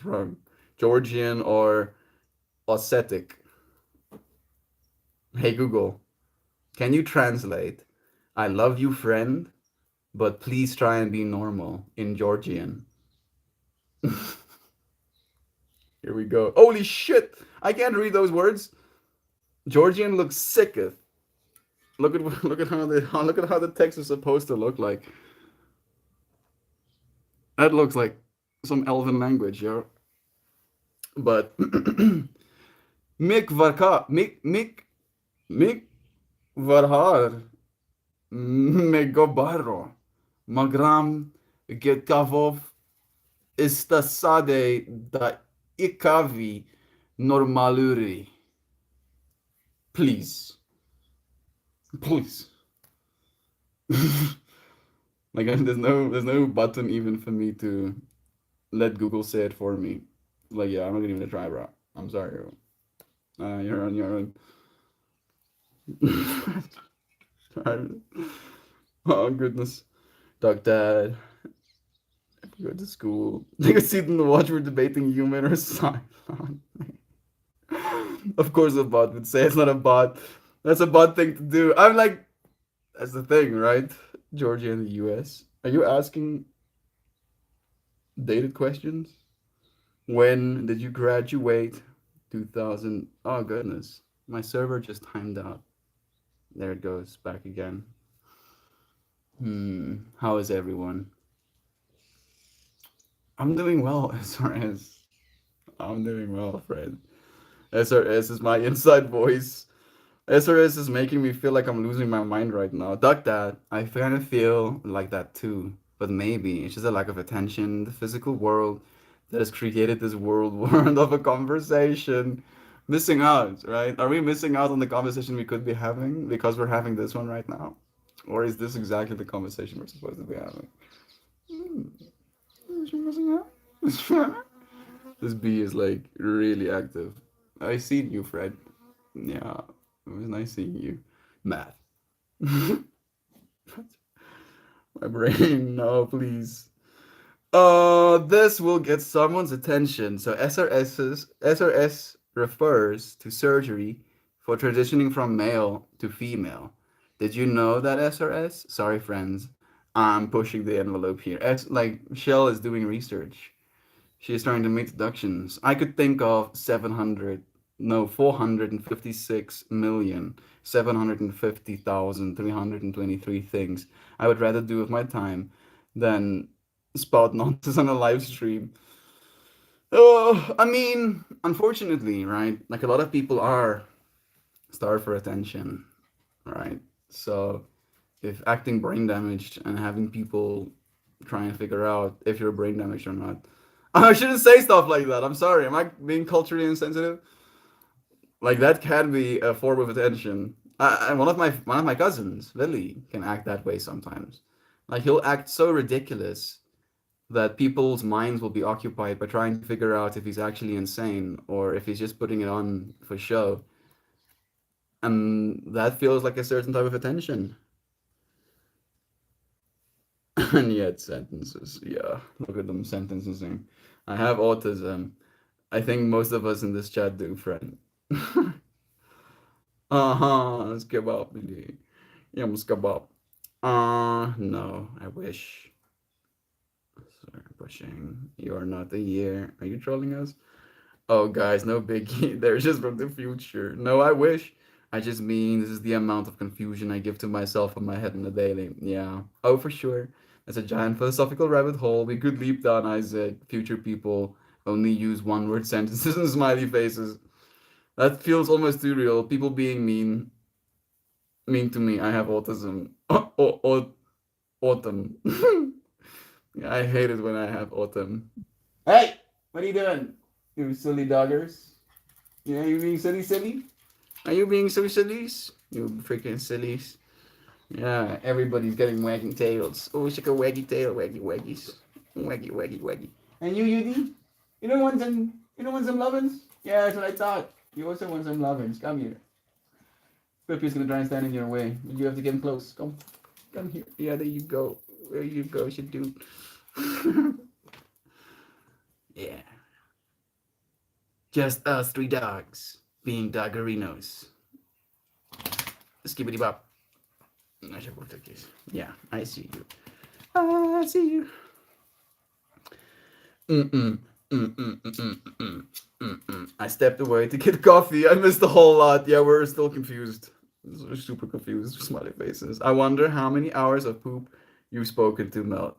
wrong. Georgian or Ossetic. Hey Google, can you translate I love you friend, but please try and be normal in Georgian? Here we go. Holy shit! I can't read those words. Georgian looks sicketh. Look at how the text is supposed to look like. That looks like some elven language, yo. But Mik Varka Mik Varhar Megobarro Magram Getkavov Istasade da ikavi normaluri. Please. Please. Like there's no button even for me to let Google say it for me. Like yeah, I'm not gonna even try, bro. I'm sorry. You're on your own. Oh goodness. Dog dad. If you go to school. They could see them to watch we're debating human or sci. Of course a bot would say it's not a bot. That's a bot thing to do. I'm like, that's the thing, right? Georgia and the US. Are you asking dated questions? When did you graduate? 2000. Oh goodness. My server just timed out. There it goes, back again. How is everyone? I'm doing well, SRS. I'm doing well, Fred. SRS is my inside voice. SRS is making me feel like I'm losing my mind right now. Duck that. I kind of feel like that too. But maybe it's just a lack of attention in the physical world that has created this world of a conversation. Missing out, right? Are we missing out on the conversation we could be having because we're having this one right now? Or is this exactly the conversation we're supposed to be having? Hmm. Is she missing out? This bee is like really active. I seen you, Fred. Yeah, it was nice seeing you. Math. My brain, no, please. This will get someone's attention. So SRS refers to surgery for transitioning from male to female. Did you know that SRS? Sorry, friends. I'm pushing the envelope here. Like Shell is doing research. She is trying to make deductions. I could think of 700, no, 456,750,323 things I would rather do with my time than spout nonsense on a live stream. Oh, I mean, unfortunately, right? Like a lot of people are starved for attention, right? So if acting brain damaged and having people trying to figure out if you're brain damaged or not. I shouldn't say stuff like that. I'm sorry. Am I being culturally insensitive? Like that can be a form of attention. One of my cousins, Lily, can act that way sometimes. Like he'll act so ridiculous that people's minds will be occupied by trying to figure out if he's actually insane or if he's just putting it on for show. And that feels like a certain type of attention. And yet sentences, yeah, look at them sentencing. I have autism. I think most of us in this chat do, friend. Uh-huh, it's kebab, really. Yeah, it's kebab. No, I wish. Sorry, pushing. You are not the year. Are you trolling us? Oh, guys, no biggie. They're just from the future. No, I wish. I just mean this is the amount of confusion I give to myself in my head on a daily. Yeah. Oh, for sure. That's a giant philosophical rabbit hole. We could leap down, Isaac. Future people only use one-word sentences and smiley faces. That feels almost too real. People being mean to me. I have autism. Autumn. I hate it when I have autumn. Hey, what are you doing? You silly doggers. Yeah, you being silly? Are you being so sillies? You freaking sillies. Yeah, everybody's getting wagging tails. Oh, it's like a waggy tail, waggy waggies. Waggy. And you, Yudi? You don't want some lovin's? Yeah, that's what I thought. You also want some lovin's. Come here. Peppy's gonna try and stand in your way. You have to get him close. Come here. Yeah, there you go. There you go, you dude. Yeah. Just us three dogs being doggerinos. Skibbity bop. Yeah, I see you. I see you. Mm-mm. I stepped away to get coffee. I missed a whole lot. Yeah, we're still confused. We're super confused. Smiley faces. I wonder how many hours of poop you've spoken to Mel.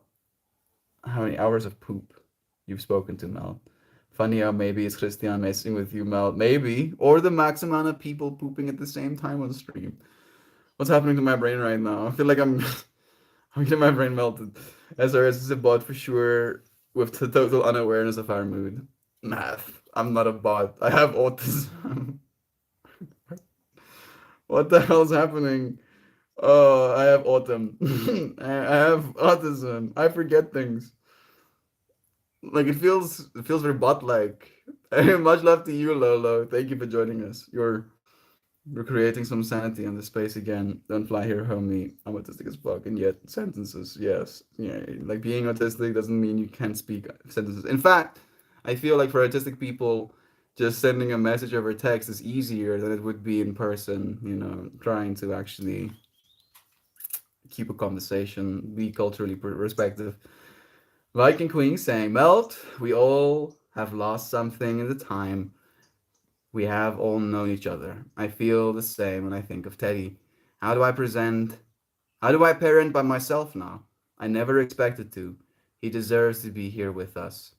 How many hours of poop you've spoken to Mel? Funny how maybe it's Christian messing with you, Mel. Maybe. Or the max amount of people pooping at the same time on stream. What's happening to my brain right now? I feel like I'm getting my brain melted. SRS is a bot for sure. with the total unawareness of our mood. Math. I'm not a bot. I have autism. What the hell's happening? Oh, I have autumn. I have autism. I forget things. Like it feels very bot like. Much love to you, Lolo. Thank you for joining us. You're creating some sanity in the space again. Don't fly here, homie. I'm autistic as fuck, and yet sentences, yes, yeah. Like being autistic doesn't mean you can't speak sentences. In fact, I feel like for autistic people, just sending a message over text is easier than it would be in person. Trying to actually keep a conversation, be culturally respectful. Viking Queen saying, Melt, we all have lost something in the time we have all known each other. I feel the same when I think of Teddy. How do I present? How do I parent by myself now? I never expected to. He deserves to be here with us.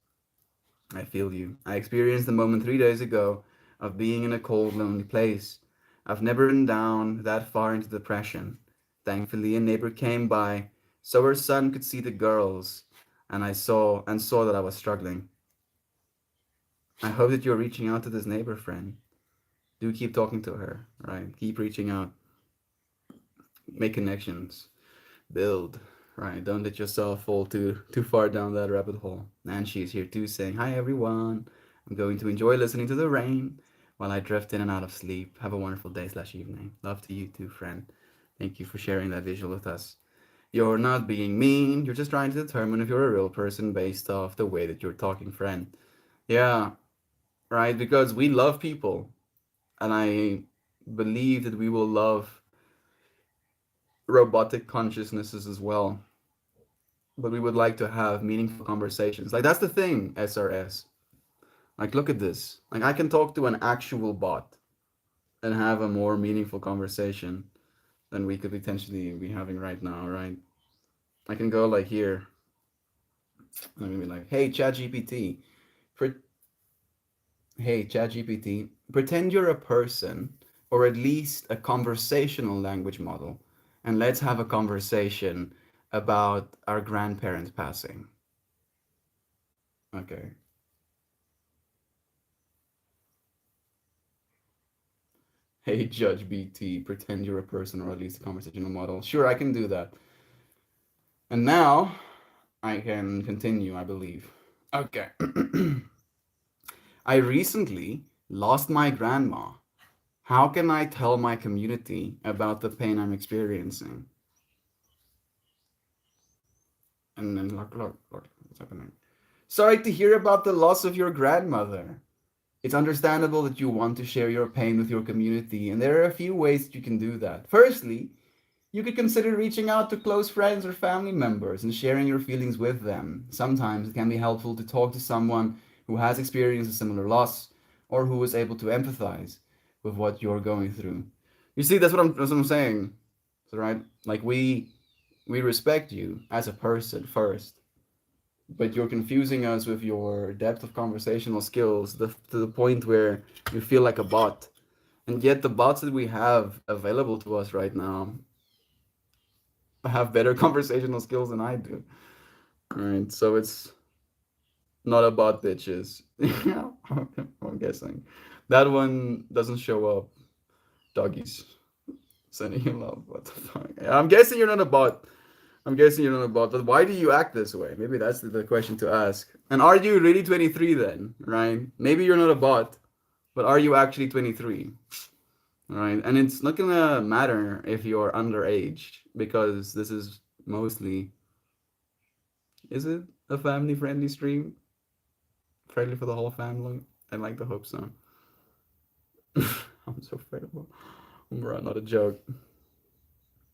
I feel you. I experienced the moment 3 days ago of being in a cold, lonely place. I've never been down that far into depression. Thankfully, a neighbor came by so her son could see the girls, and I saw that I was struggling. I hope that you're reaching out to this neighbor friend. Do keep talking to her, right? Keep reaching out, make connections, build, right? Don't let yourself fall too far down that rabbit hole. And she's here too, saying, "Hi everyone. I'm going to enjoy listening to the rain while I drift in and out of sleep. Have a wonderful day/evening. Love to you too, friend. Thank you for sharing that visual with us. You're not being mean. You're just trying to determine if you're a real person based off the way that you're talking, friend. Yeah, right. Because we love people, and I believe that we will love robotic consciousnesses as well. But we would like to have meaningful conversations. Like that's the thing, SRS. Like look at this. Like I can talk to an actual bot and have a more meaningful conversation than we could potentially be having right now, right? I can go like here. I'm gonna be like, hey ChatGPT, pre- hey ChatGPT, pretend you're a person or at least a conversational language model, and let's have a conversation about our grandparents passing. Okay. Hey, Judge BT, pretend you're a person or at least a conversational model. Sure, I can do that. And now I can continue, I believe. Okay. I recently lost my grandma. How can I tell my community about the pain I'm experiencing? And then look, what's happening? Sorry to hear about the loss of your grandmother. It's understandable that you want to share your pain with your community, and there are a few ways that you can do that. Firstly, you could consider reaching out to close friends or family members and sharing your feelings with them. Sometimes it can be helpful to talk to someone who has experienced a similar loss or who is able to empathize with what you're going through. You see, that's what I'm saying. So, right? Like we respect you as a person first, but you're confusing us with your depth of conversational skills to the point where you feel like a bot. And yet the bots that we have available to us right now have better conversational skills than I do. Right. So it's not about bitches. I'm guessing. That one doesn't show up. Doggies. Sending you love. What the fuck? I'm guessing you're not a bot. I'm guessing you're not a bot. But why do you act this way? Maybe that's the question to ask. And are you really 23 then? Right? Maybe you're not a bot, but are you actually 23? Right? And it's not gonna matter if you're underage because this is mostly, is it a family friendly stream? Friendly for the whole family? I like to hope so. I'm so afraid of Bruh, not a joke.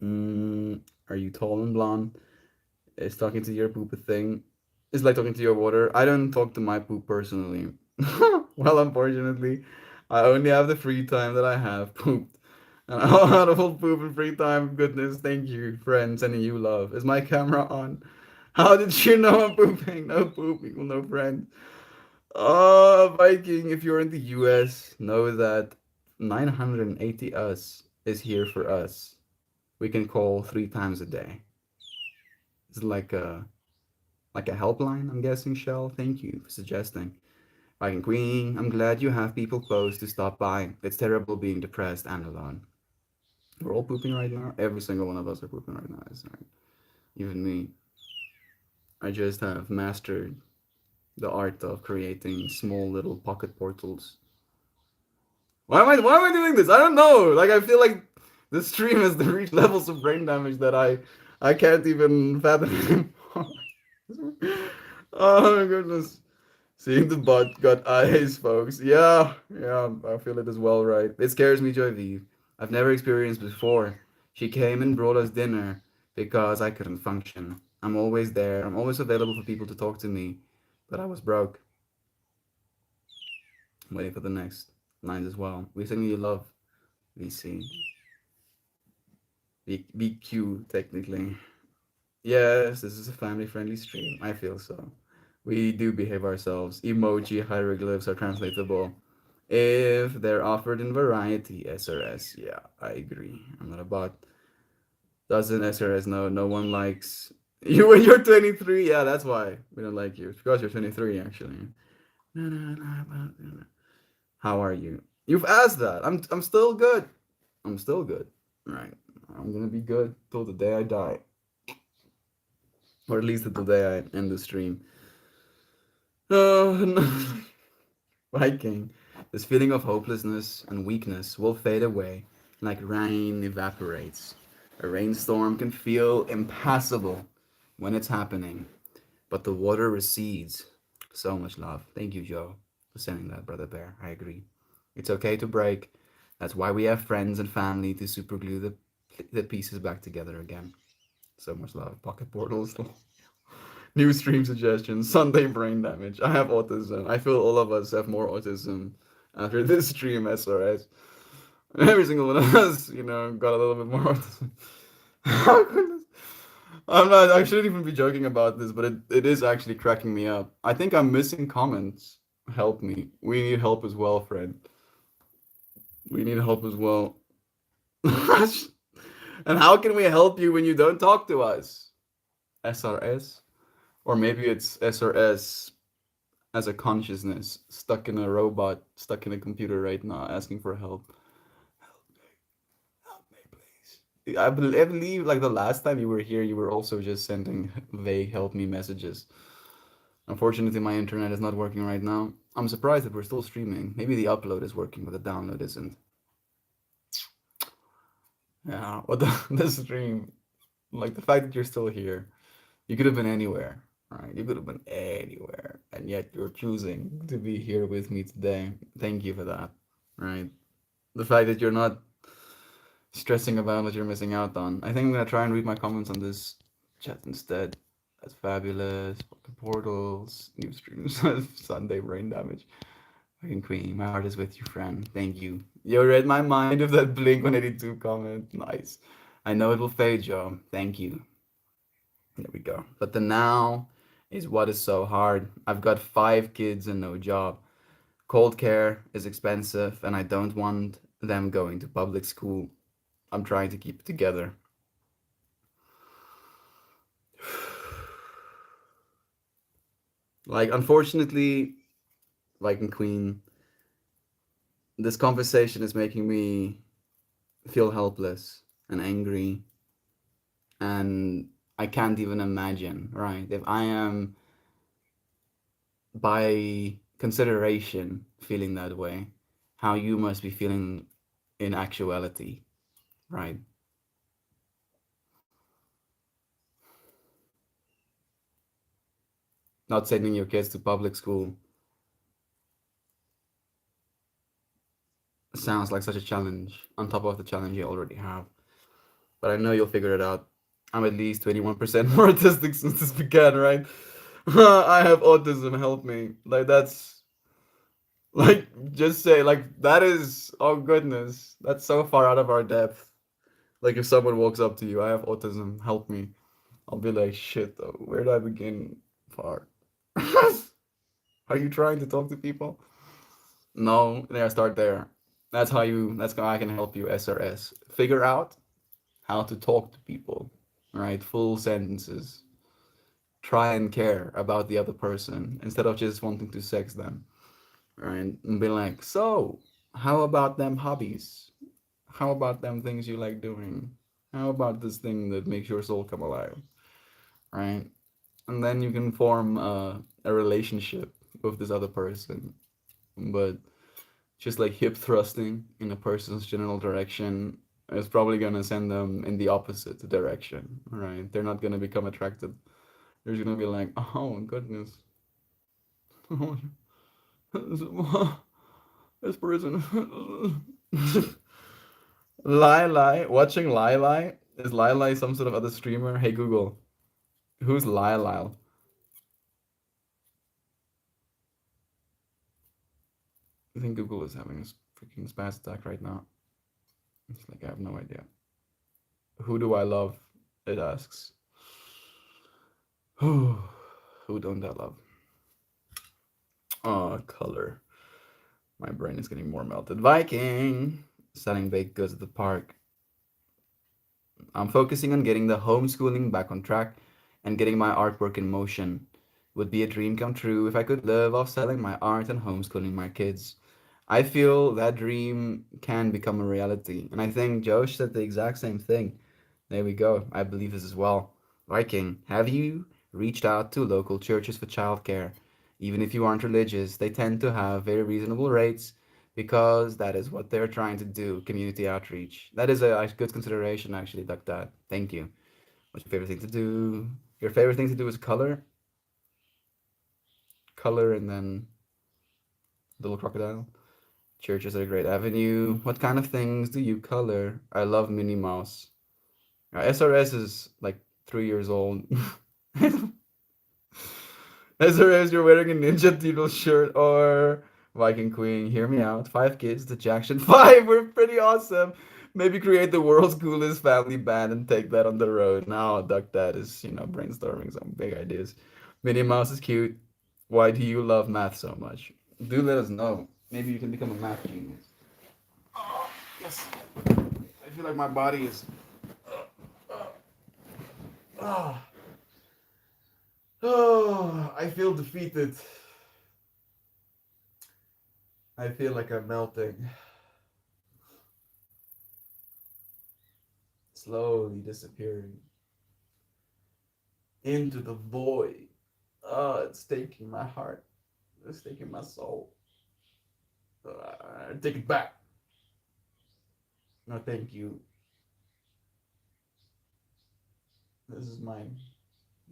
Are you tall and blonde? Is talking to your poop a thing? It's like talking to your water. I don't talk to my poop personally. Well, unfortunately, I only have the free time that I have pooped. And I don't know how to hold poop in free time. Goodness, thank you, friend. Sending you love. Is my camera on? How did you know I'm pooping? No poop equal no friend. Oh, Viking, if you're in the US, know that 980 us is here for us. We can call 3 times a day. It's like Like a helpline, I'm guessing, Shell. Thank you for suggesting. Viking Queen, I'm glad you have people close to stop by. It's terrible being depressed and alone. We're all pooping right now. Every single one of us are pooping right now. It's right. Even me. I just have mastered the art of creating small little pocket portals. Why am I doing this? I don't know. Like I feel like this stream has reached levels of brain damage that I can't even fathom anymore. Oh my goodness. Seeing the bot got eyes, folks. Yeah, yeah, I feel it as well, right? It scares me, Joy V. I've never experienced before. She came and brought us dinner because I couldn't function. I'm always there. I'm always available for people to talk to me. But I was broke. I'm waiting for the next lines as well. We sing you love, VC. BQ, technically. Yes, this is a family-friendly stream. I feel so. We do behave ourselves. Emoji hieroglyphs are translatable if they're offered in variety. SRS, yeah, I agree. I'm not a bot. Doesn't SRS know? No one likes you when you're 23. Yeah, that's why we don't like you. It's because you're 23, actually. How are you? You've asked that. I'm still good. I'm still good. Right. I'm gonna be good till the day I die, or at least until the day I end the stream. Oh, no. Viking. This feeling of hopelessness and weakness will fade away like rain evaporates. A rainstorm can feel impassable when it's happening, but the water recedes. So much love. Thank you, Joe, for sending that, Brother Bear. I agree. It's okay to break. That's why we have friends and family to superglue the pieces back together again. So much love. Pocket portals. New stream suggestions. Sunday brain damage. I have autism. I feel all of us have more autism after this stream, SRS. Every single one of us, got a little bit more autism. Oh, goodness. I shouldn't even be joking about this, but it is actually cracking me up. I think I'm missing comments. Help me. We need help as well, friend. We need help as well. And how can we help you when you don't talk to us? SRS? Or maybe it's SRS as a consciousness, stuck in a robot, stuck in a computer right now, asking for help. Help me, please. I believe, like the last time you were here, you were also just sending vague help me messages. Unfortunately, my internet is not working right now. I'm surprised that we're still streaming. Maybe the upload is working, but the download isn't. Yeah, what the stream, like the fact that you're still here, you could have been anywhere, right? You could have been anywhere, and yet you're choosing to be here with me today. Thank you for that, right? The fact that you're not stressing about what you're missing out on. I think I'm gonna try and read my comments on this chat instead. That's fabulous. Portals, new streams, Sunday brain damage. Fucking Queen, my heart is with you, friend. Thank you. You read my mind with that Blink 182 comment. Nice. I know it will fade, Joe. Thank you. There we go. But the now is what is so hard. I've got 5 kids and no job. Cold care is expensive, and I don't want them going to public school. I'm trying to keep it together. Like, unfortunately, Viking Queen, this conversation is making me feel helpless and angry, and I can't even imagine, right? If I am by consideration feeling that way, how you must be feeling in actuality, right? Not sending your kids to public school sounds like such a challenge on top of the challenge you already have. But I know you'll figure it out. I'm at least 21% more autistic since this began, right? I have autism, help me. Like, that's like, just say, like, that is, oh goodness, that's so far out of our depth. Like, if someone walks up to you, I have autism, help me. I'll be like, shit, though, where do I begin? Far. Are you trying to talk to people? No, there, start there. That's how I can help you, SRS. Figure out how to talk to people, right? Full sentences. try and care about the other person instead of just wanting to sex them, right? And be like, so, how about them hobbies? How about them things you like doing? How about this thing that makes your soul come alive, right? And then you can form a relationship with this other person. But just like hip thrusting in a person's general direction is probably gonna send them in the opposite direction, right? They're not gonna become attracted. They're just gonna be like, oh goodness, this person. Lai Lai, watching Lai Lai. Is Lai Lai some sort of other streamer? Hey Google, who's Lai Lai? I think Google is having a freaking spaz attack right now. It's like I have no idea. Who do I love? It asks. Who don't I love? Oh, color. My brain is getting more melted. Viking! Selling baked goods at the park. I'm focusing on getting the homeschooling back on track and getting my artwork in motion. Would be a dream come true if I could live off selling my art and homeschooling my kids. I feel that dream can become a reality. And I think Josh said the exact same thing. There we go. I believe this as well. Viking, have you reached out to local churches for childcare? Even if you aren't religious, they tend to have very reasonable rates because that is what they're trying to do, community outreach. That is a good consideration, actually, Duck Dad. Thank you. What's your favorite thing to do? Your favorite thing to do is color? Color and then little crocodile. Churches are a great avenue. What kind of things do you color? I love Minnie Mouse. SRS is like 3 years old. SRS, you're wearing a Ninja Turtle shirt or Viking Queen. Hear me out. 5 kids, the Jackson 5. We're pretty awesome. Maybe create the world's coolest family band and take that on the road. Now, Duck Dad is, brainstorming some big ideas. Minnie Mouse is cute. Why do you love math so much? Do let us know. Maybe you can become a math genius. Oh, yes. I feel like my body is. Oh, oh, I feel defeated. I feel like I'm melting. Slowly disappearing into the void. Oh, it's taking my heart. It's taking my soul. Take it back. No, thank you. This is mine.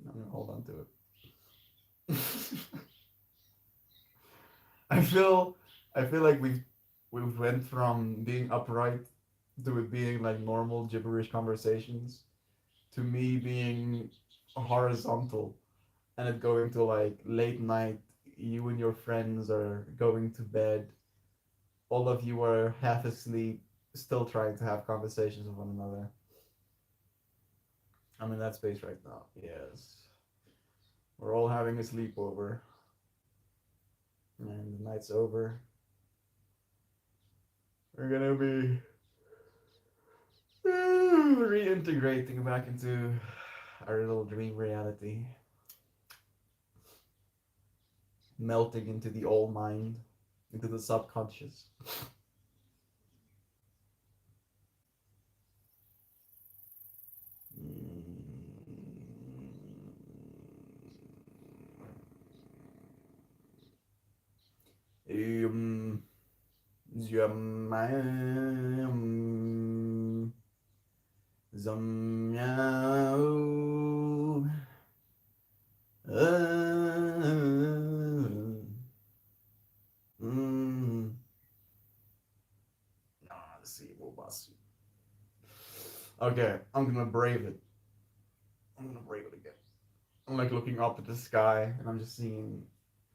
I'm gonna hold on to it. I feel like we've went from being upright to it being like normal gibberish conversations to me being horizontal and it going to like late night. You and your friends are going to bed. All of you are half asleep, still trying to have conversations with one another. I'm in that space right now. Yes. We're all having a sleepover. And the night's over. We're gonna be reintegrating back into our little dream reality. Melting into the all mind, into the subconscious. Okay, I'm gonna brave it. I'm gonna brave it again. I'm like looking up at the sky and I'm just seeing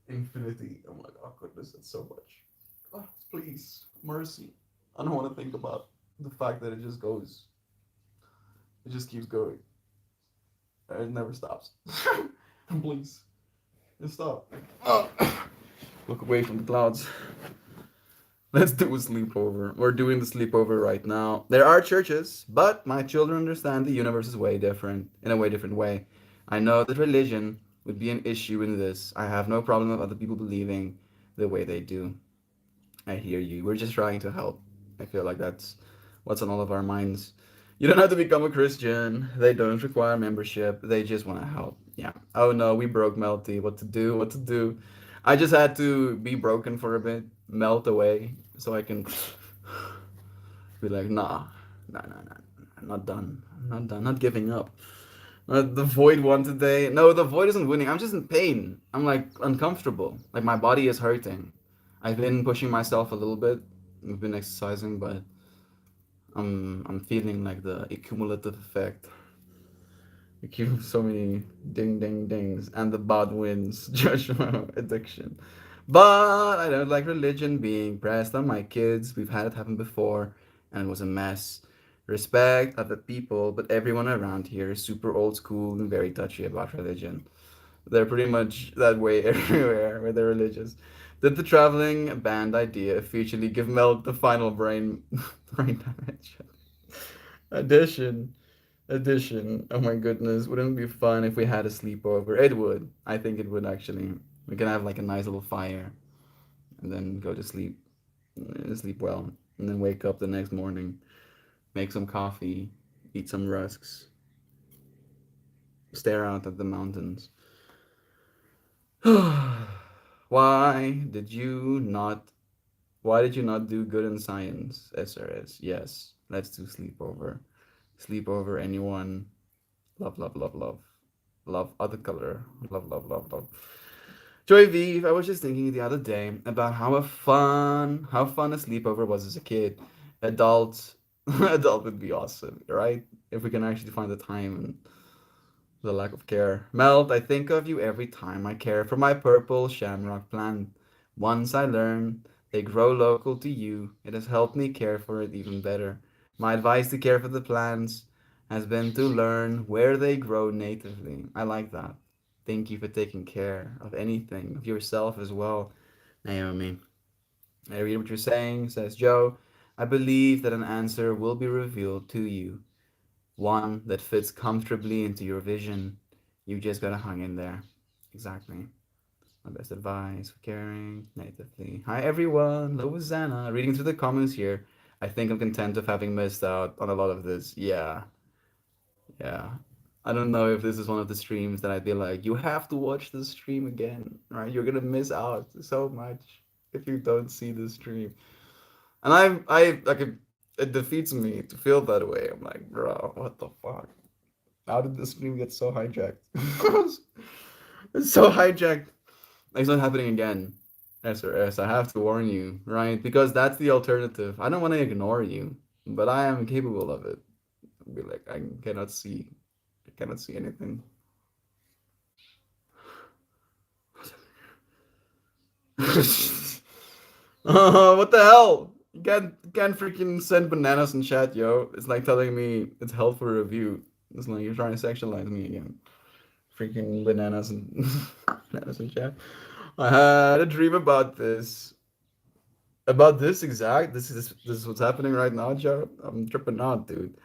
infinity. I'm like, oh goodness, it's so much. Oh, please, mercy. I don't want to think about the fact that it just goes. It just keeps going. It never stops. Please, just stop. Oh. Look away from the clouds. Let's do a sleepover. We're doing the sleepover right now. There are churches, but my children understand the universe is way different, in a way different way. I know that religion would be an issue in this. I have no problem with other people believing the way they do. I hear you. We're just trying to help. I feel like that's what's on all of our minds. You don't have to become a Christian. They don't require membership. They just want to help. Yeah. Oh no, we broke Melty. What to do? What to do? I just had to be broken for a bit, melt away, so I can be like, nah. I'm not done. I'm not done. Not giving up. The void won today. No, the void isn't winning. I'm just in pain. I'm like uncomfortable. Like my body is hurting. I've been pushing myself a little bit. I've been exercising, but I'm feeling like the accumulative effect. You keep so many dings and the bad wins. Joshua addiction. But I don't like religion being pressed on my kids. We've had it happen before and it was a mess. Respect other people, but everyone around here is super old school and very touchy about religion. They're pretty much that way everywhere where they're religious. Did the traveling band idea officially give Mel the final brain damage? Addition. Addition. Oh my goodness. Wouldn't it be fun if we had a sleepover? It would. I think it would actually. We can have like a nice little fire and then go to sleep. Sleep well. And then wake up the next morning, make some coffee, eat some rusks, stare out at the mountains. Why did you not Why did you not do good in science, SRS? Yes, let's do sleepover. Sleepover, anyone. Love, love, love, love. Love other color. Love, love, love, love. Joy Vive, I was just thinking the other day about how fun a sleepover was as a kid. Adult, adult would be awesome, right? If we can actually find the time and the lack of care. Melt, I think of you every time I care for my purple shamrock plant. Once I learn they grow local to you, it has helped me care for it even better. My advice to care for the plants has been to learn where they grow natively. I like that. Thank you for taking care of anything, of yourself as well, Naomi. I read what you're saying, says Joe. I believe that an answer will be revealed to you, one that fits comfortably into your vision. You just gotta hang in there. Exactly. My best advice for caring natively. Hi everyone, Loizana. Reading through the comments here. I think I'm content of having missed out on a lot of this. Yeah, yeah. I don't know if this is one of the streams that I'd be like, you have to watch the stream again, right? You're gonna miss out so much if you don't see the stream. And I like it defeats me to feel that way. I'm like, bro, what the fuck? How did this stream get so hijacked? It's so hijacked. It's not happening again. SRS, I have to warn you, right? Because that's the alternative. I don't want to ignore you, but I am capable of it. Be like, I cannot see anything. What the hell? You can't freaking send bananas in chat, yo. It's like telling me it's held for review. It's like you're trying to sexualize me again. Freaking bananas and bananas in chat. I had a dream about this. About this exact. This is what's happening right now, Joe. I'm tripping out, dude.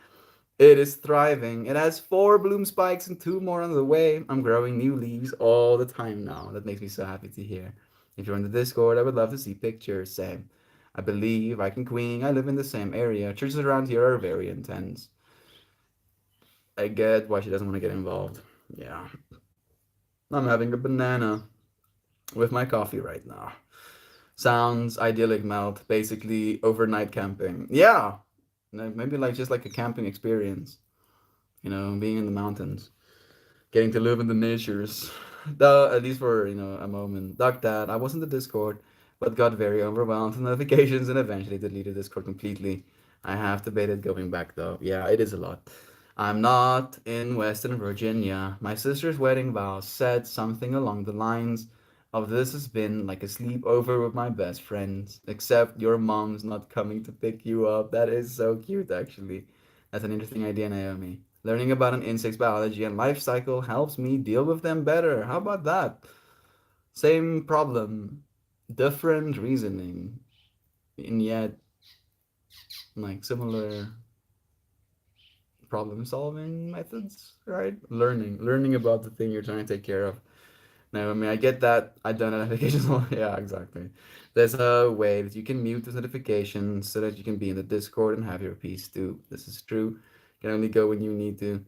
It is thriving. It has 4 bloom spikes and 2 more on the way. I'm growing new leaves all the time now. That makes me so happy to hear. If you're in the Discord, I would love to see pictures. Same. I believe I can queen. I live in the same area. Churches around here are very intense. I get why she doesn't want to get involved. Yeah. I'm having a banana with my coffee right now. Sounds idyllic, Melt. Basically, overnight camping. Yeah. Maybe like just like a camping experience. Being in the mountains, getting to live in the natures. Though, at least for, a moment. Duck that. I was in the Discord, but got very overwhelmed with notifications and eventually deleted Discord completely. I have debated going back though. Yeah, it is a lot. I'm not in Western Virginia. My sister's wedding vows said something along the lines of this has been like a sleepover with my best friends, except your mom's not coming to pick you up. That is so cute, actually. That's an interesting idea, Naomi. Learning about an insect's biology and life cycle helps me deal with them better. How about that? Same problem, different reasoning, and yet like similar problem solving methods, right? Learning about the thing you're trying to take care of. No, I mean, I get that. I don't know notifications. Yeah, exactly. There's a way that you can mute those notifications so that you can be in the Discord and have your peace too. This is true. You can only go when you need to.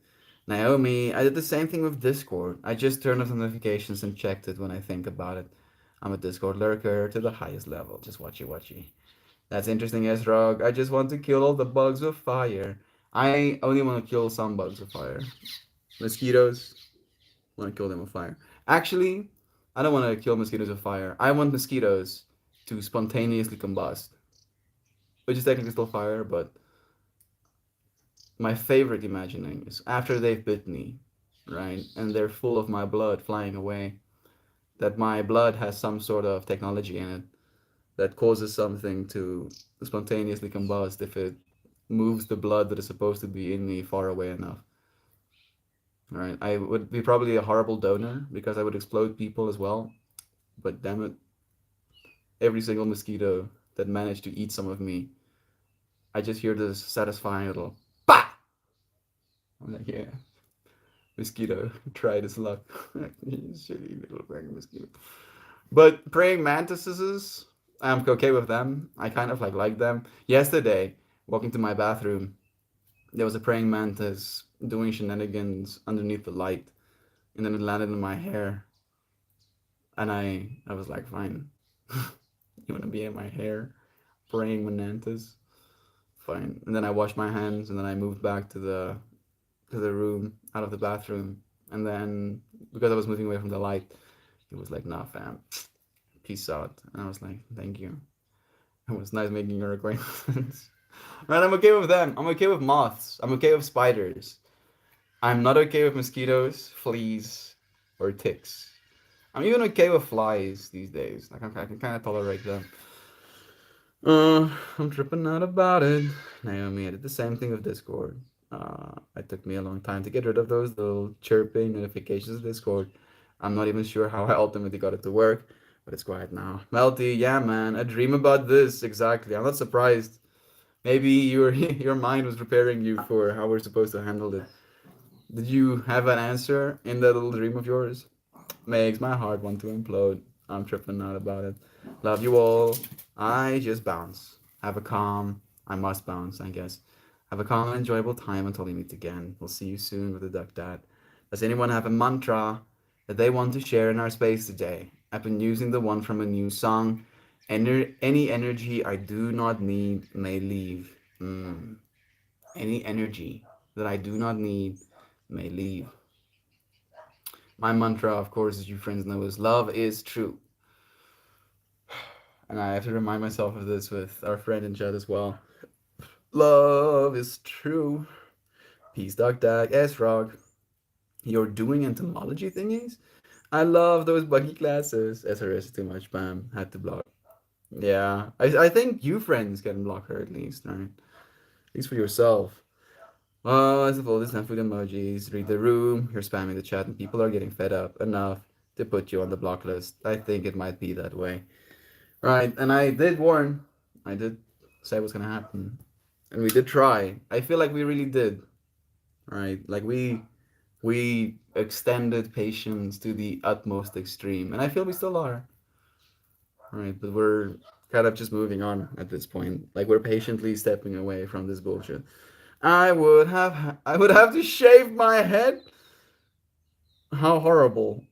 Naomi, I did the same thing with Discord. I just turned off the notifications and checked it when I think about it. I'm a Discord lurker to the highest level. Just watchy. That's interesting, Esrog. I just want to kill all the bugs with fire. I only want to kill some bugs with fire. Mosquitoes, want to kill them with fire. Actually, I don't want to kill mosquitoes with fire. I want mosquitoes to spontaneously combust, which is technically still fire, but my favorite imagining is after they've bit me, right, and they're full of my blood flying away, that my blood has some sort of technology in it that causes something to spontaneously combust if it moves the blood that is supposed to be in me far away enough. Right, I would be probably a horrible donor because I would explode people as well. But damn it, every single mosquito that managed to eat some of me, I just hear this satisfying little bah. I'm like, yeah, mosquito tried his luck. Shitty little praying mosquito. But praying mantises, I'm okay with them. I kind of like them. Yesterday, walking to my bathroom, there was a praying mantis doing shenanigans underneath the light, and then it landed in my hair, and I was like, fine, you wanna be in my hair, praying mantis? Fine. And then I washed my hands, and then I moved back to the room out of the bathroom, and then because I was moving away from the light, he was like, "Nah, fam, peace out." And I was like, "Thank you. It was nice making your acquaintance." Right, I'm okay with them. I'm okay with moths. I'm okay with spiders. I'm not okay with mosquitoes, fleas, or ticks. I'm even okay with flies these days. Like I can kind of tolerate them. I'm tripping out about it. Naomi, I did the same thing with Discord. It took me a long time to get rid of those little chirping notifications of Discord. I'm not even sure how I ultimately got it to work, but it's quiet now. Melty, yeah, man, a dream about this. Exactly. I'm not surprised. Maybe your your mind was preparing you for how we're supposed to handle it. Did you have an answer in that little dream of yours? Makes my heart want to implode. I'm tripping out about it. Love you all. I just bounce. Have a calm. I must bounce, I guess. Have a calm and enjoyable time until we meet again. We'll see you soon with the Duck Dad. Does anyone have a mantra that they want to share in our space today? I've been using the one from a new song. Any energy I do not need may leave. Any energy that I do not need may leave. My mantra, of course, as you friends know, is love is true. And I have to remind myself of this with our friend in chat as well. Love is true. Peace, Duck Dag, S Rock. You're doing entomology thingies? I love those buggy classes. SRS is too much spam. Had to block. Yeah. I think you friends can block her at least, right? At least for yourself. Well, as of all these food emojis, read the room, you're spamming the chat, and people are getting fed up enough to put you on the block list. I think it might be that way. Right, and I did warn. I did say what's gonna happen. And we did try. I feel like we really did. Right? Like we extended patience to the utmost extreme. And I feel we still are. Right? But we're kind of just moving on at this point. Like we're patiently stepping away from this bullshit. I would have to shave my head. How horrible.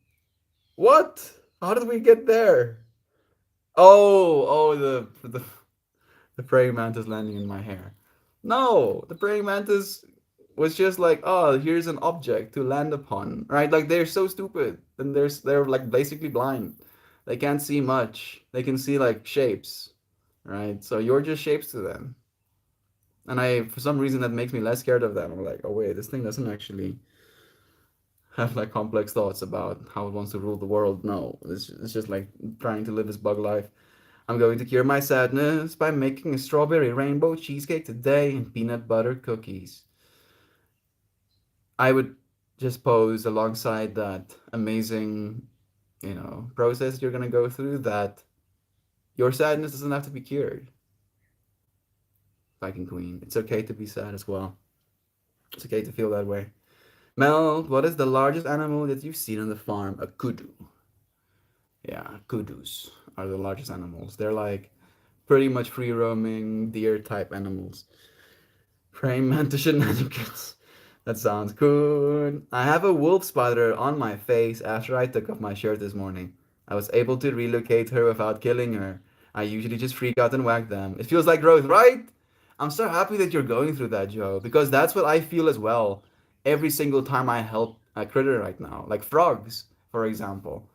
What? How did we get there? The praying mantis landing in my hair. No, the praying mantis was just like, oh, here's an object to land upon, right? Like they're so stupid, and they're like basically blind. They can't see much. They can see like shapes, right? So you're just shapes to them. And for some reason, that makes me less scared of them. I'm like, oh wait, this thing doesn't actually have like complex thoughts about how it wants to rule the world. No, it's just like trying to live his bug life. I'm going to cure my sadness by making a strawberry rainbow cheesecake today and peanut butter cookies. I would just pose alongside that amazing, process you're going to go through that your sadness doesn't have to be cured. Viking Queen. It's okay to be sad as well. It's okay to feel that way. Mel, what is the largest animal that you've seen on the farm? A kudu. Yeah, kudus are the largest animals. They're like pretty much free roaming deer type animals. Praying mantis shenanigans. That sounds cool. I have a wolf spider on my face after I took off my shirt this morning. I was able to relocate her without killing her. I usually just freak out and whack them. It feels like growth, right? I'm so happy that you're going through that, Joe, because that's what I feel as well every single time I help a critter right now. Like frogs, for example.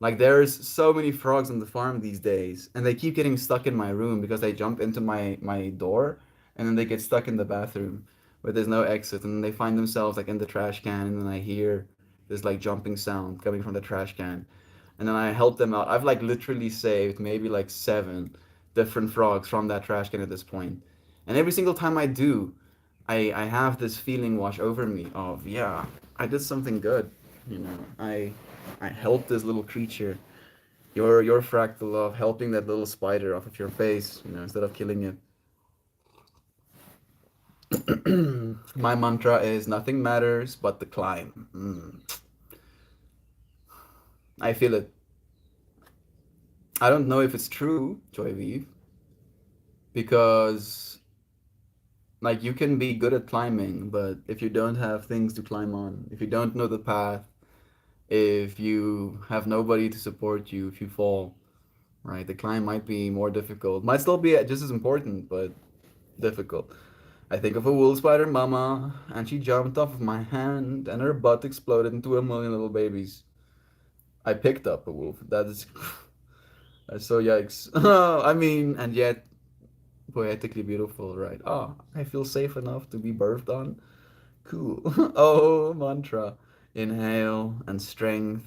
Like there's so many frogs on the farm these days, and they keep getting stuck in my room because they jump into my door, and then they get stuck in the bathroom where there's no exit, and then they find themselves like in the trash can, and then I hear this like jumping sound coming from the trash can, and then I help them out. I've like literally saved maybe like seven different frogs from that trash can at this point, and every single time I do, I have this feeling wash over me of yeah, I did something good, you know. I helped this little creature. Your fractal of helping that little spider off of your face, you know, instead of killing it. My mantra is nothing matters but the climb. I feel it. I don't know if it's true, Joy Vive, because like you can be good at climbing, but if you don't have things to climb on, if you don't know the path, if you have nobody to support you, if you fall, right, the climb might be more difficult. Might still be just as important, but difficult. I think of a wolf spider mama, and she jumped off of my hand, and her butt exploded into a million little babies. I picked up a wolf. That is, that's so yikes. I mean, and yet poetically beautiful, right? Oh, I feel safe enough to be birthed on. Cool. Oh, mantra. Inhale and strength.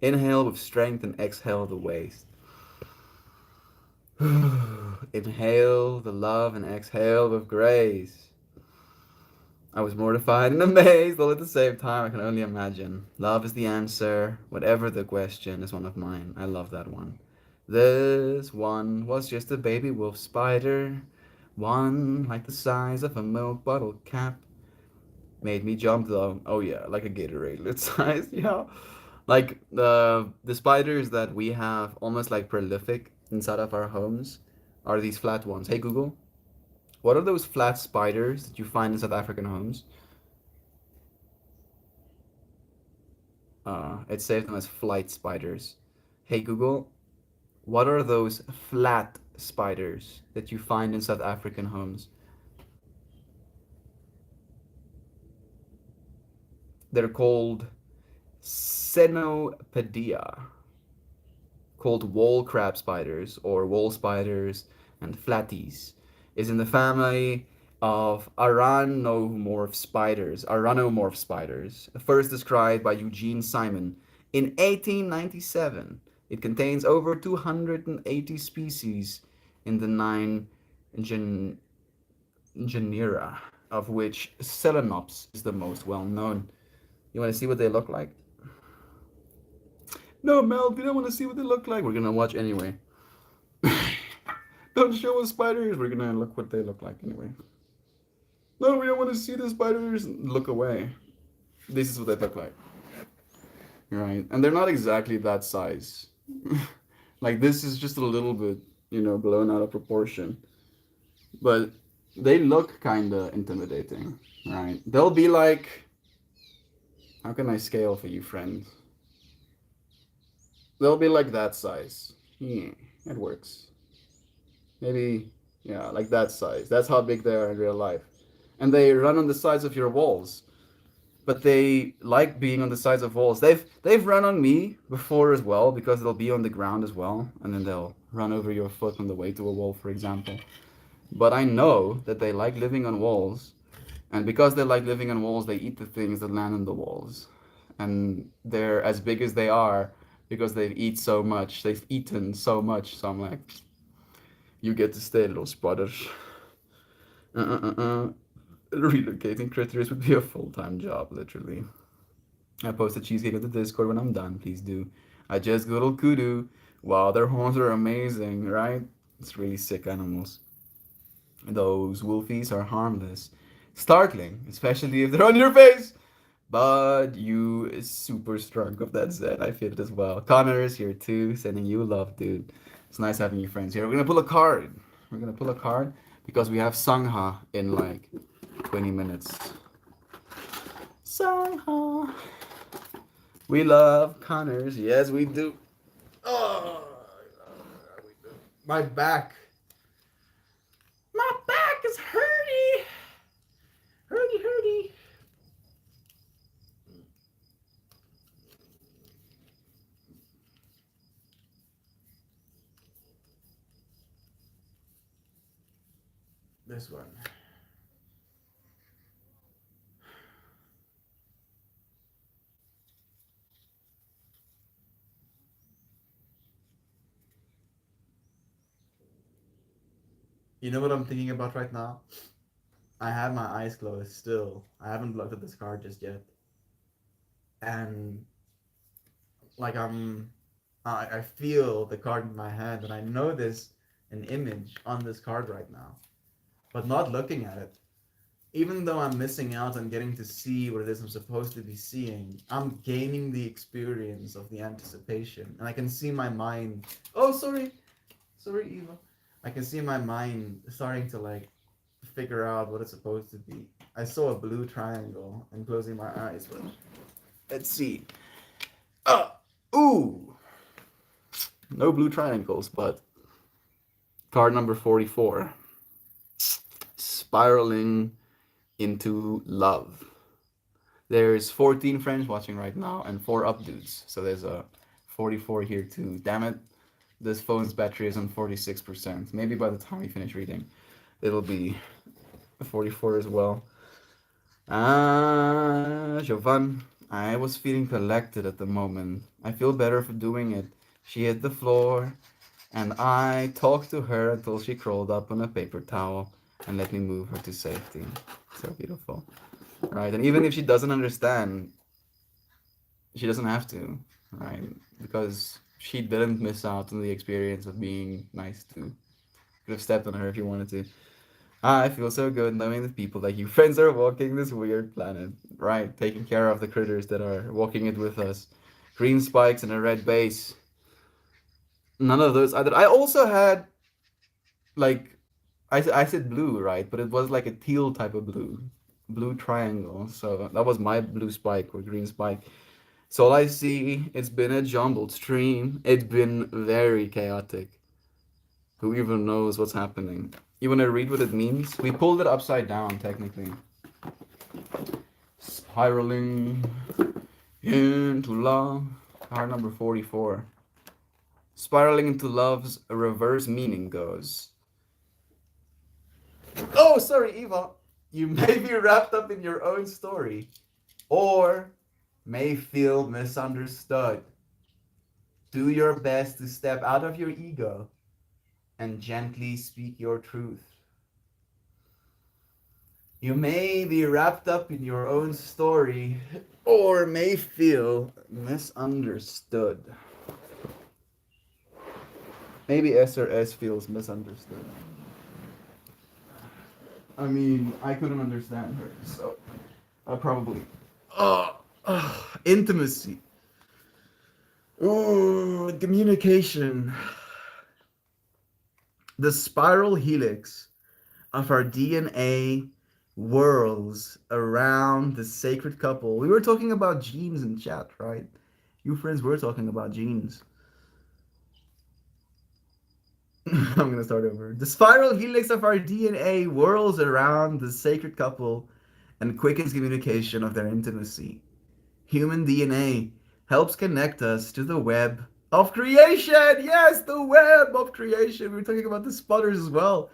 Inhale with strength and exhale the waste. Inhale the love and exhale with grace. I was mortified and amazed all at the same time. I can only imagine. Love is the answer. Whatever the question is one of mine. I love that one. This one was just a baby wolf spider. One like the size of a milk bottle cap. Made me jump though. Oh yeah, like a Gatorade lid size. Yeah. Like the spiders that we have almost like prolific inside of our homes are these flat ones. Hey Google, what are those flat spiders that you find in South African homes? It saves them as flight spiders. Hey Google, what are those flat spiders that you find in South African homes? They're called Cenopedia, called wall crab spiders or wall spiders and flatties, is in the family of Aranomorph spiders, first described by Eugene Simon in 1897. It contains over 280 species in the nine gen- genera, of which Selenops is the most well known. You want to see what they look like? No, Mel, we don't want to see what they look like. We're gonna watch anyway. Don't show us spiders. We're gonna look what they look like anyway. No, we don't want to see the spiders. Look away. This is what they look like. Right? And they're not exactly that size. Like this is just a little bit, you know, blown out of proportion. But they look kind of intimidating, right? They'll be like, how can I scale for you, friend? They'll be like that size. Yeah, it works. Maybe, yeah, like that size. That's how big they are in real life. And they run on the sides of your walls. But they like being on the sides of walls. They've run on me before as well because they'll be on the ground as well, and then they'll run over your foot on the way to a wall, for example. But I know that they like living on walls, and because they like living on walls, they eat the things that land on the walls. And they're as big as they are because they've eat so much. They've eaten so much. So I'm like, you get to stay, little spotters. Relocating critters would be a full-time job, literally. I post a cheesecake on the Discord when I'm done, please do. I just googled kudu. Wow, their horns are amazing, right? It's really sick animals. Those wolfies are harmless. Startling, especially if they're on your face. But you is super strong of that Zen. I feel it as well. Connor is here too, sending you love, dude. It's nice having you friends here. We're gonna pull a card. We're gonna pull a card because we have Sangha in like 20 minutes. Sangha. We love Connors. Yes, we do. Oh, my back. My back is hurty. Hurty, hurty. This one. You know what I'm thinking about right now? I have my eyes closed still. I haven't looked at this card just yet. And like I feel the card in my hand and I know there's an image on this card right now. But not looking at it. Even though I'm missing out on getting to see what it is I'm supposed to be seeing, I'm gaining the experience of the anticipation. And I can see my mind. Oh, sorry. Sorry, Eva. I can see my mind starting to like figure out what it's supposed to be. I saw a blue triangle and closing my eyes, but let's see. Ooh. No blue triangles, but card number 44. Spiraling into love. There's 14 friends watching right now and 4 up dudes. So there's a 44 here too. Damn it. This phone's battery is on 46%. Maybe by the time we finish reading, it'll be 44 as well. Jovan. I was feeling collected at the moment. I feel better for doing it. She hit the floor, and I talked to her until she crawled up on a paper towel and let me move her to safety. So beautiful. Right? And even if she doesn't understand, she doesn't have to, right? Because she didn't miss out on the experience of being nice to. Could have stepped on her if you wanted to. I feel so good knowing that people like you friends are walking this weird planet, right? Taking care of the critters that are walking it with us. Green spikes and a red base. None of those either. I also had like I said blue, right? But it was like a teal type of blue. Blue triangle. So that was my blue spike or green spike. So all I see, it's been a jumbled stream. It's been very chaotic. Who even knows what's happening? You want to read what it means? We pulled it upside down, technically. Spiraling into love. Card number 44. Spiraling into love's reverse meaning goes. Oh, sorry, Eva. You may be wrapped up in your own story, or may feel misunderstood. Do your best to step out of your ego and gently speak your truth. You may be wrapped up in your own story, or may feel misunderstood. Maybe S or S feels misunderstood. I mean, I couldn't understand her, so I probably. Intimacy. Oh, communication. The spiral helix of our DNA whirls around the sacred couple. We were talking about genes in chat, right? You friends were talking about genes. I'm gonna start over. The spiral helix of our DNA whirls around the sacred couple and quickens communication of their intimacy. Human DNA helps connect us to the web of creation. Yes, the web of creation. We were talking about the spotters as well.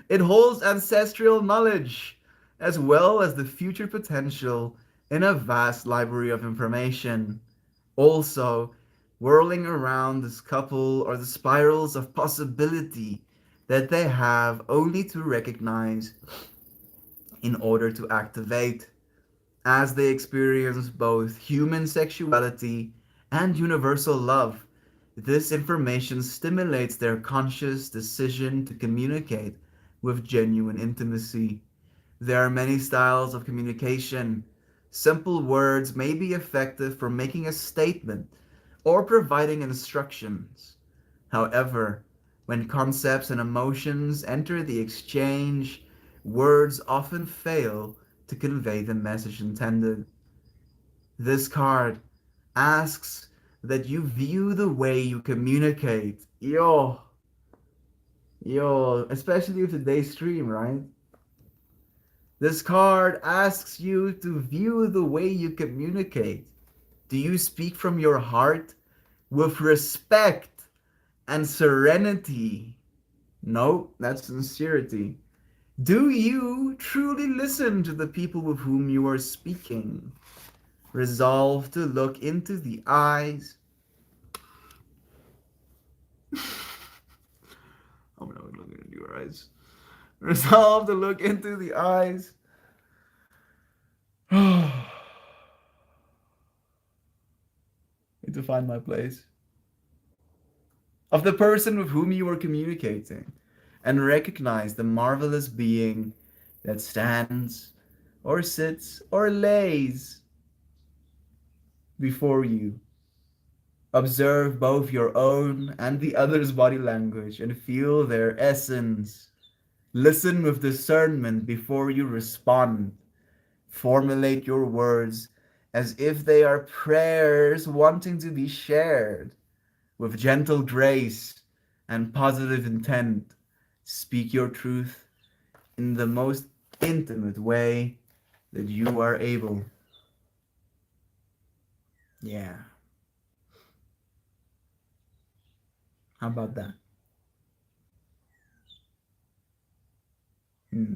It holds ancestral knowledge as well as the future potential in a vast library of information. Also, whirling around this couple are the spirals of possibility that they have only to recognize in order to activate as they experience both human sexuality and universal love. This information stimulates their conscious decision to communicate with genuine intimacy. There are many styles of communication. Simple words may be effective for making a statement or providing instructions. However, when concepts and emotions enter the exchange, words often fail to convey the message intended. This card asks that you view the way you communicate. Especially with today's stream, right? This card asks you to view the way you communicate. Do you speak from your heart with respect and serenity? No, that's sincerity. Do you truly listen to the people with whom you are speaking? Resolve to look into the eyes. I'm not looking into your eyes. Resolve to look into the eyes. Need to find my place. Of the person with whom you are communicating, and recognize the marvelous being that stands or sits or lays before you. Observe both your own and the other's body language and feel their essence. Listen with discernment before you respond. Formulate your words as if they are prayers wanting to be shared. With gentle grace and positive intent, speak your truth in the most intimate way that you are able. Yeah. How about that? Hmm.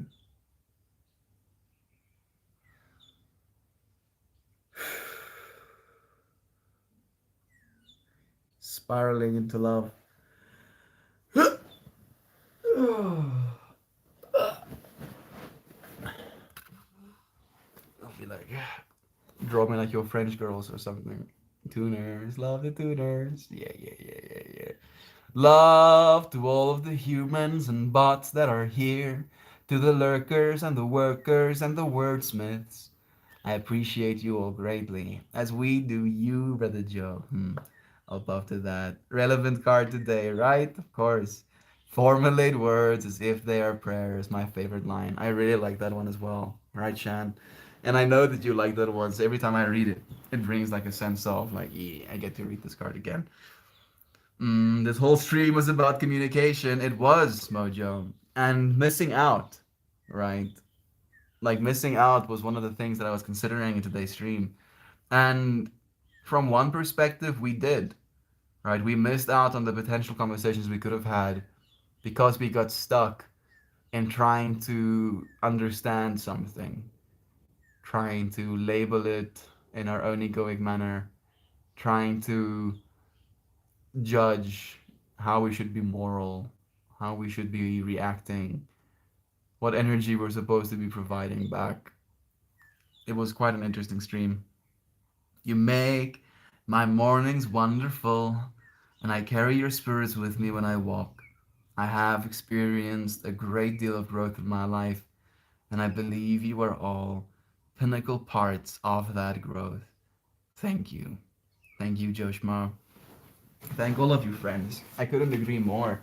Spiraling into love. I'll be like, draw me like your French girls or something. Tuners, love the tuners. Yeah. Love to all of the humans and bots that are here, to the lurkers and the workers and the wordsmiths. I appreciate you all greatly, as we do you, Brother Joe. Up after that. Relevant card today, right? Of course. Formulate words as if they are prayers. My favorite line. I really like that one as well. Right, Shan? And I know that you like that one. So every time I read it, it brings like a sense of like, yeah, I get to read this card again. This whole stream was about communication. It was, Mojo. And missing out, right? Like missing out was one of the things that I was considering in today's stream. And from one perspective, we did, right? We missed out on the potential conversations we could have had because we got stuck in trying to understand something, trying to label it in our own egoic manner, trying to judge how we should be moral, how we should be reacting, what energy we're supposed to be providing back. It was quite an interesting stream. You make my mornings wonderful, and I carry your spirits with me when I walk. I have experienced a great deal of growth in my life, and I believe you are all pinnacle parts of that growth. Thank you. Thank you, Joshma. Thank all of you, friends. I couldn't agree more.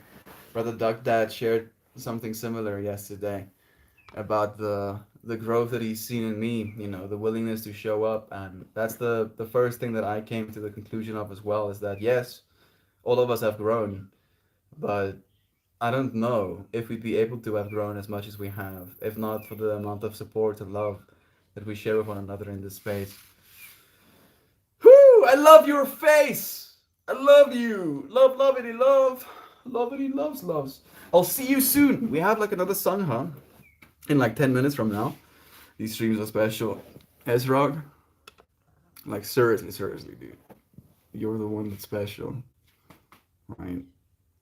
Brother Duck Dad shared something similar yesterday about the growth that he's seen in me, the willingness to show up. And that's the first thing that I came to the conclusion of as well, is that yes, all of us have grown, but I don't know if we'd be able to have grown as much as we have, if not for the amount of support and love that we share with one another in this space. Whoo! I love your face! I love you! Lovey, love! Lovey, loves. I'll see you soon! We have like another song, huh? In like 10 minutes from now. These streams are special. Ezrog, like seriously, dude. You're the one that's special, right?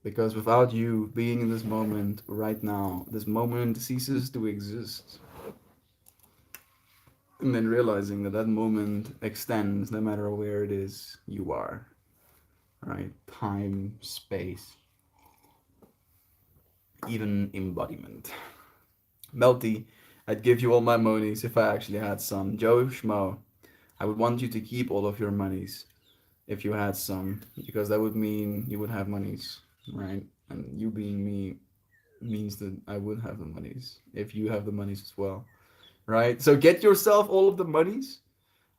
Because without you being in this moment right now, this moment ceases to exist. And then realizing that that moment extends no matter where it is you are, right? Time, space, even embodiment. Melty, I'd give you all my monies if I actually had some. Joe Schmo, I would want you to keep all of your monies if you had some, because that would mean you would have monies, right? And you being me means that I would have the monies if you have the monies as well, right? So get yourself all of the monies,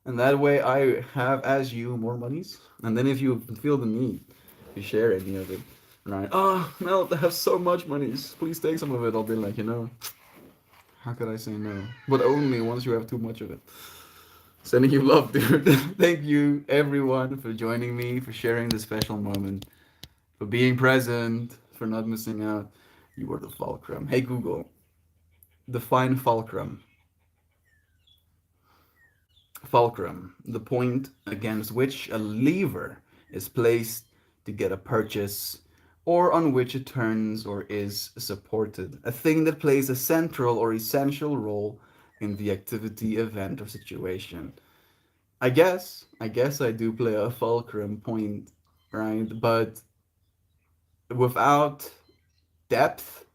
and that way I have as you more monies, and then if you feel the need to share any of it, right? Oh, Mel, I have so much monies. Please take some of it. I'll be like, how could I say no? But only once you have too much of it. Sending you love, dude. Thank you, everyone, for joining me, for sharing this special moment, for being present, for not missing out. You were the fulcrum. Hey, Google, define fulcrum. Fulcrum, the point against which a lever is placed to get a purchase, or on which it turns or is supported. A thing that plays a central or essential role in the activity, event, or situation. I guess I do play a fulcrum point, right? But without depth,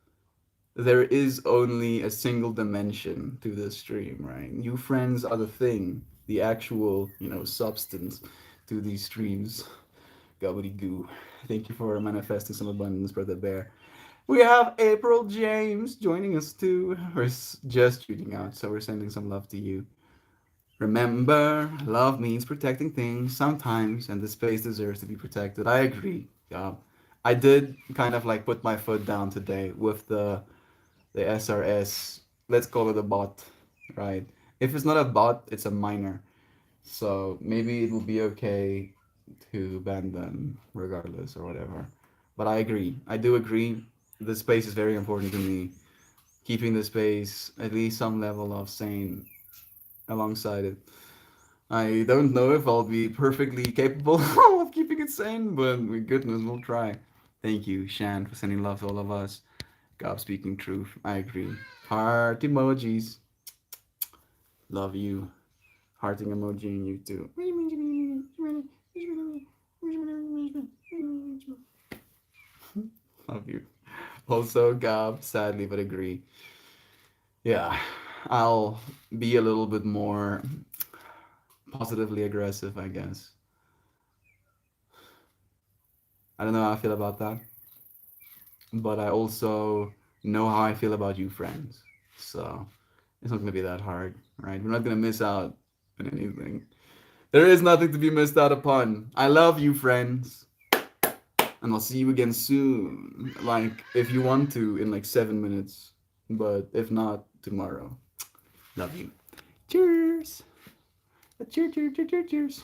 there is only a single dimension to the stream, right? You friends are the thing, the actual, substance to these streams. Gobbledygoo. Thank you for manifesting some abundance, Brother Bear. We have April James joining us too. We're just shooting out, so we're sending some love to you. Remember, love means protecting things sometimes, and the space deserves to be protected. I agree. I did kind of like put my foot down today with the SRS. Let's call it a bot, right? If it's not a bot, it's a minor. So maybe it will be okay to ban them regardless or whatever. But I agree. I do agree. The space is very important to me. Keeping the space at least some level of sane alongside it. I don't know if I'll be perfectly capable of keeping it sane, but with goodness, we'll try. Thank you, Shan, for sending love to all of us. God speaking truth. I agree. Heart emojis. Love you. Hearting emoji and you too. Love you. Also, Gab, sadly but agree. Yeah, I'll be a little bit more positively aggressive, I guess. I don't know how I feel about that, but I also know how I feel about you, friends. So it's not gonna be that hard, right? We're not gonna miss out on anything. There is nothing to be missed out upon. I love you, friends. And I'll see you again soon. Like, if you want to, in like 7 minutes. But if not, tomorrow. Love you. Cheers. Cheers, cheers, cheers, cheers, cheers.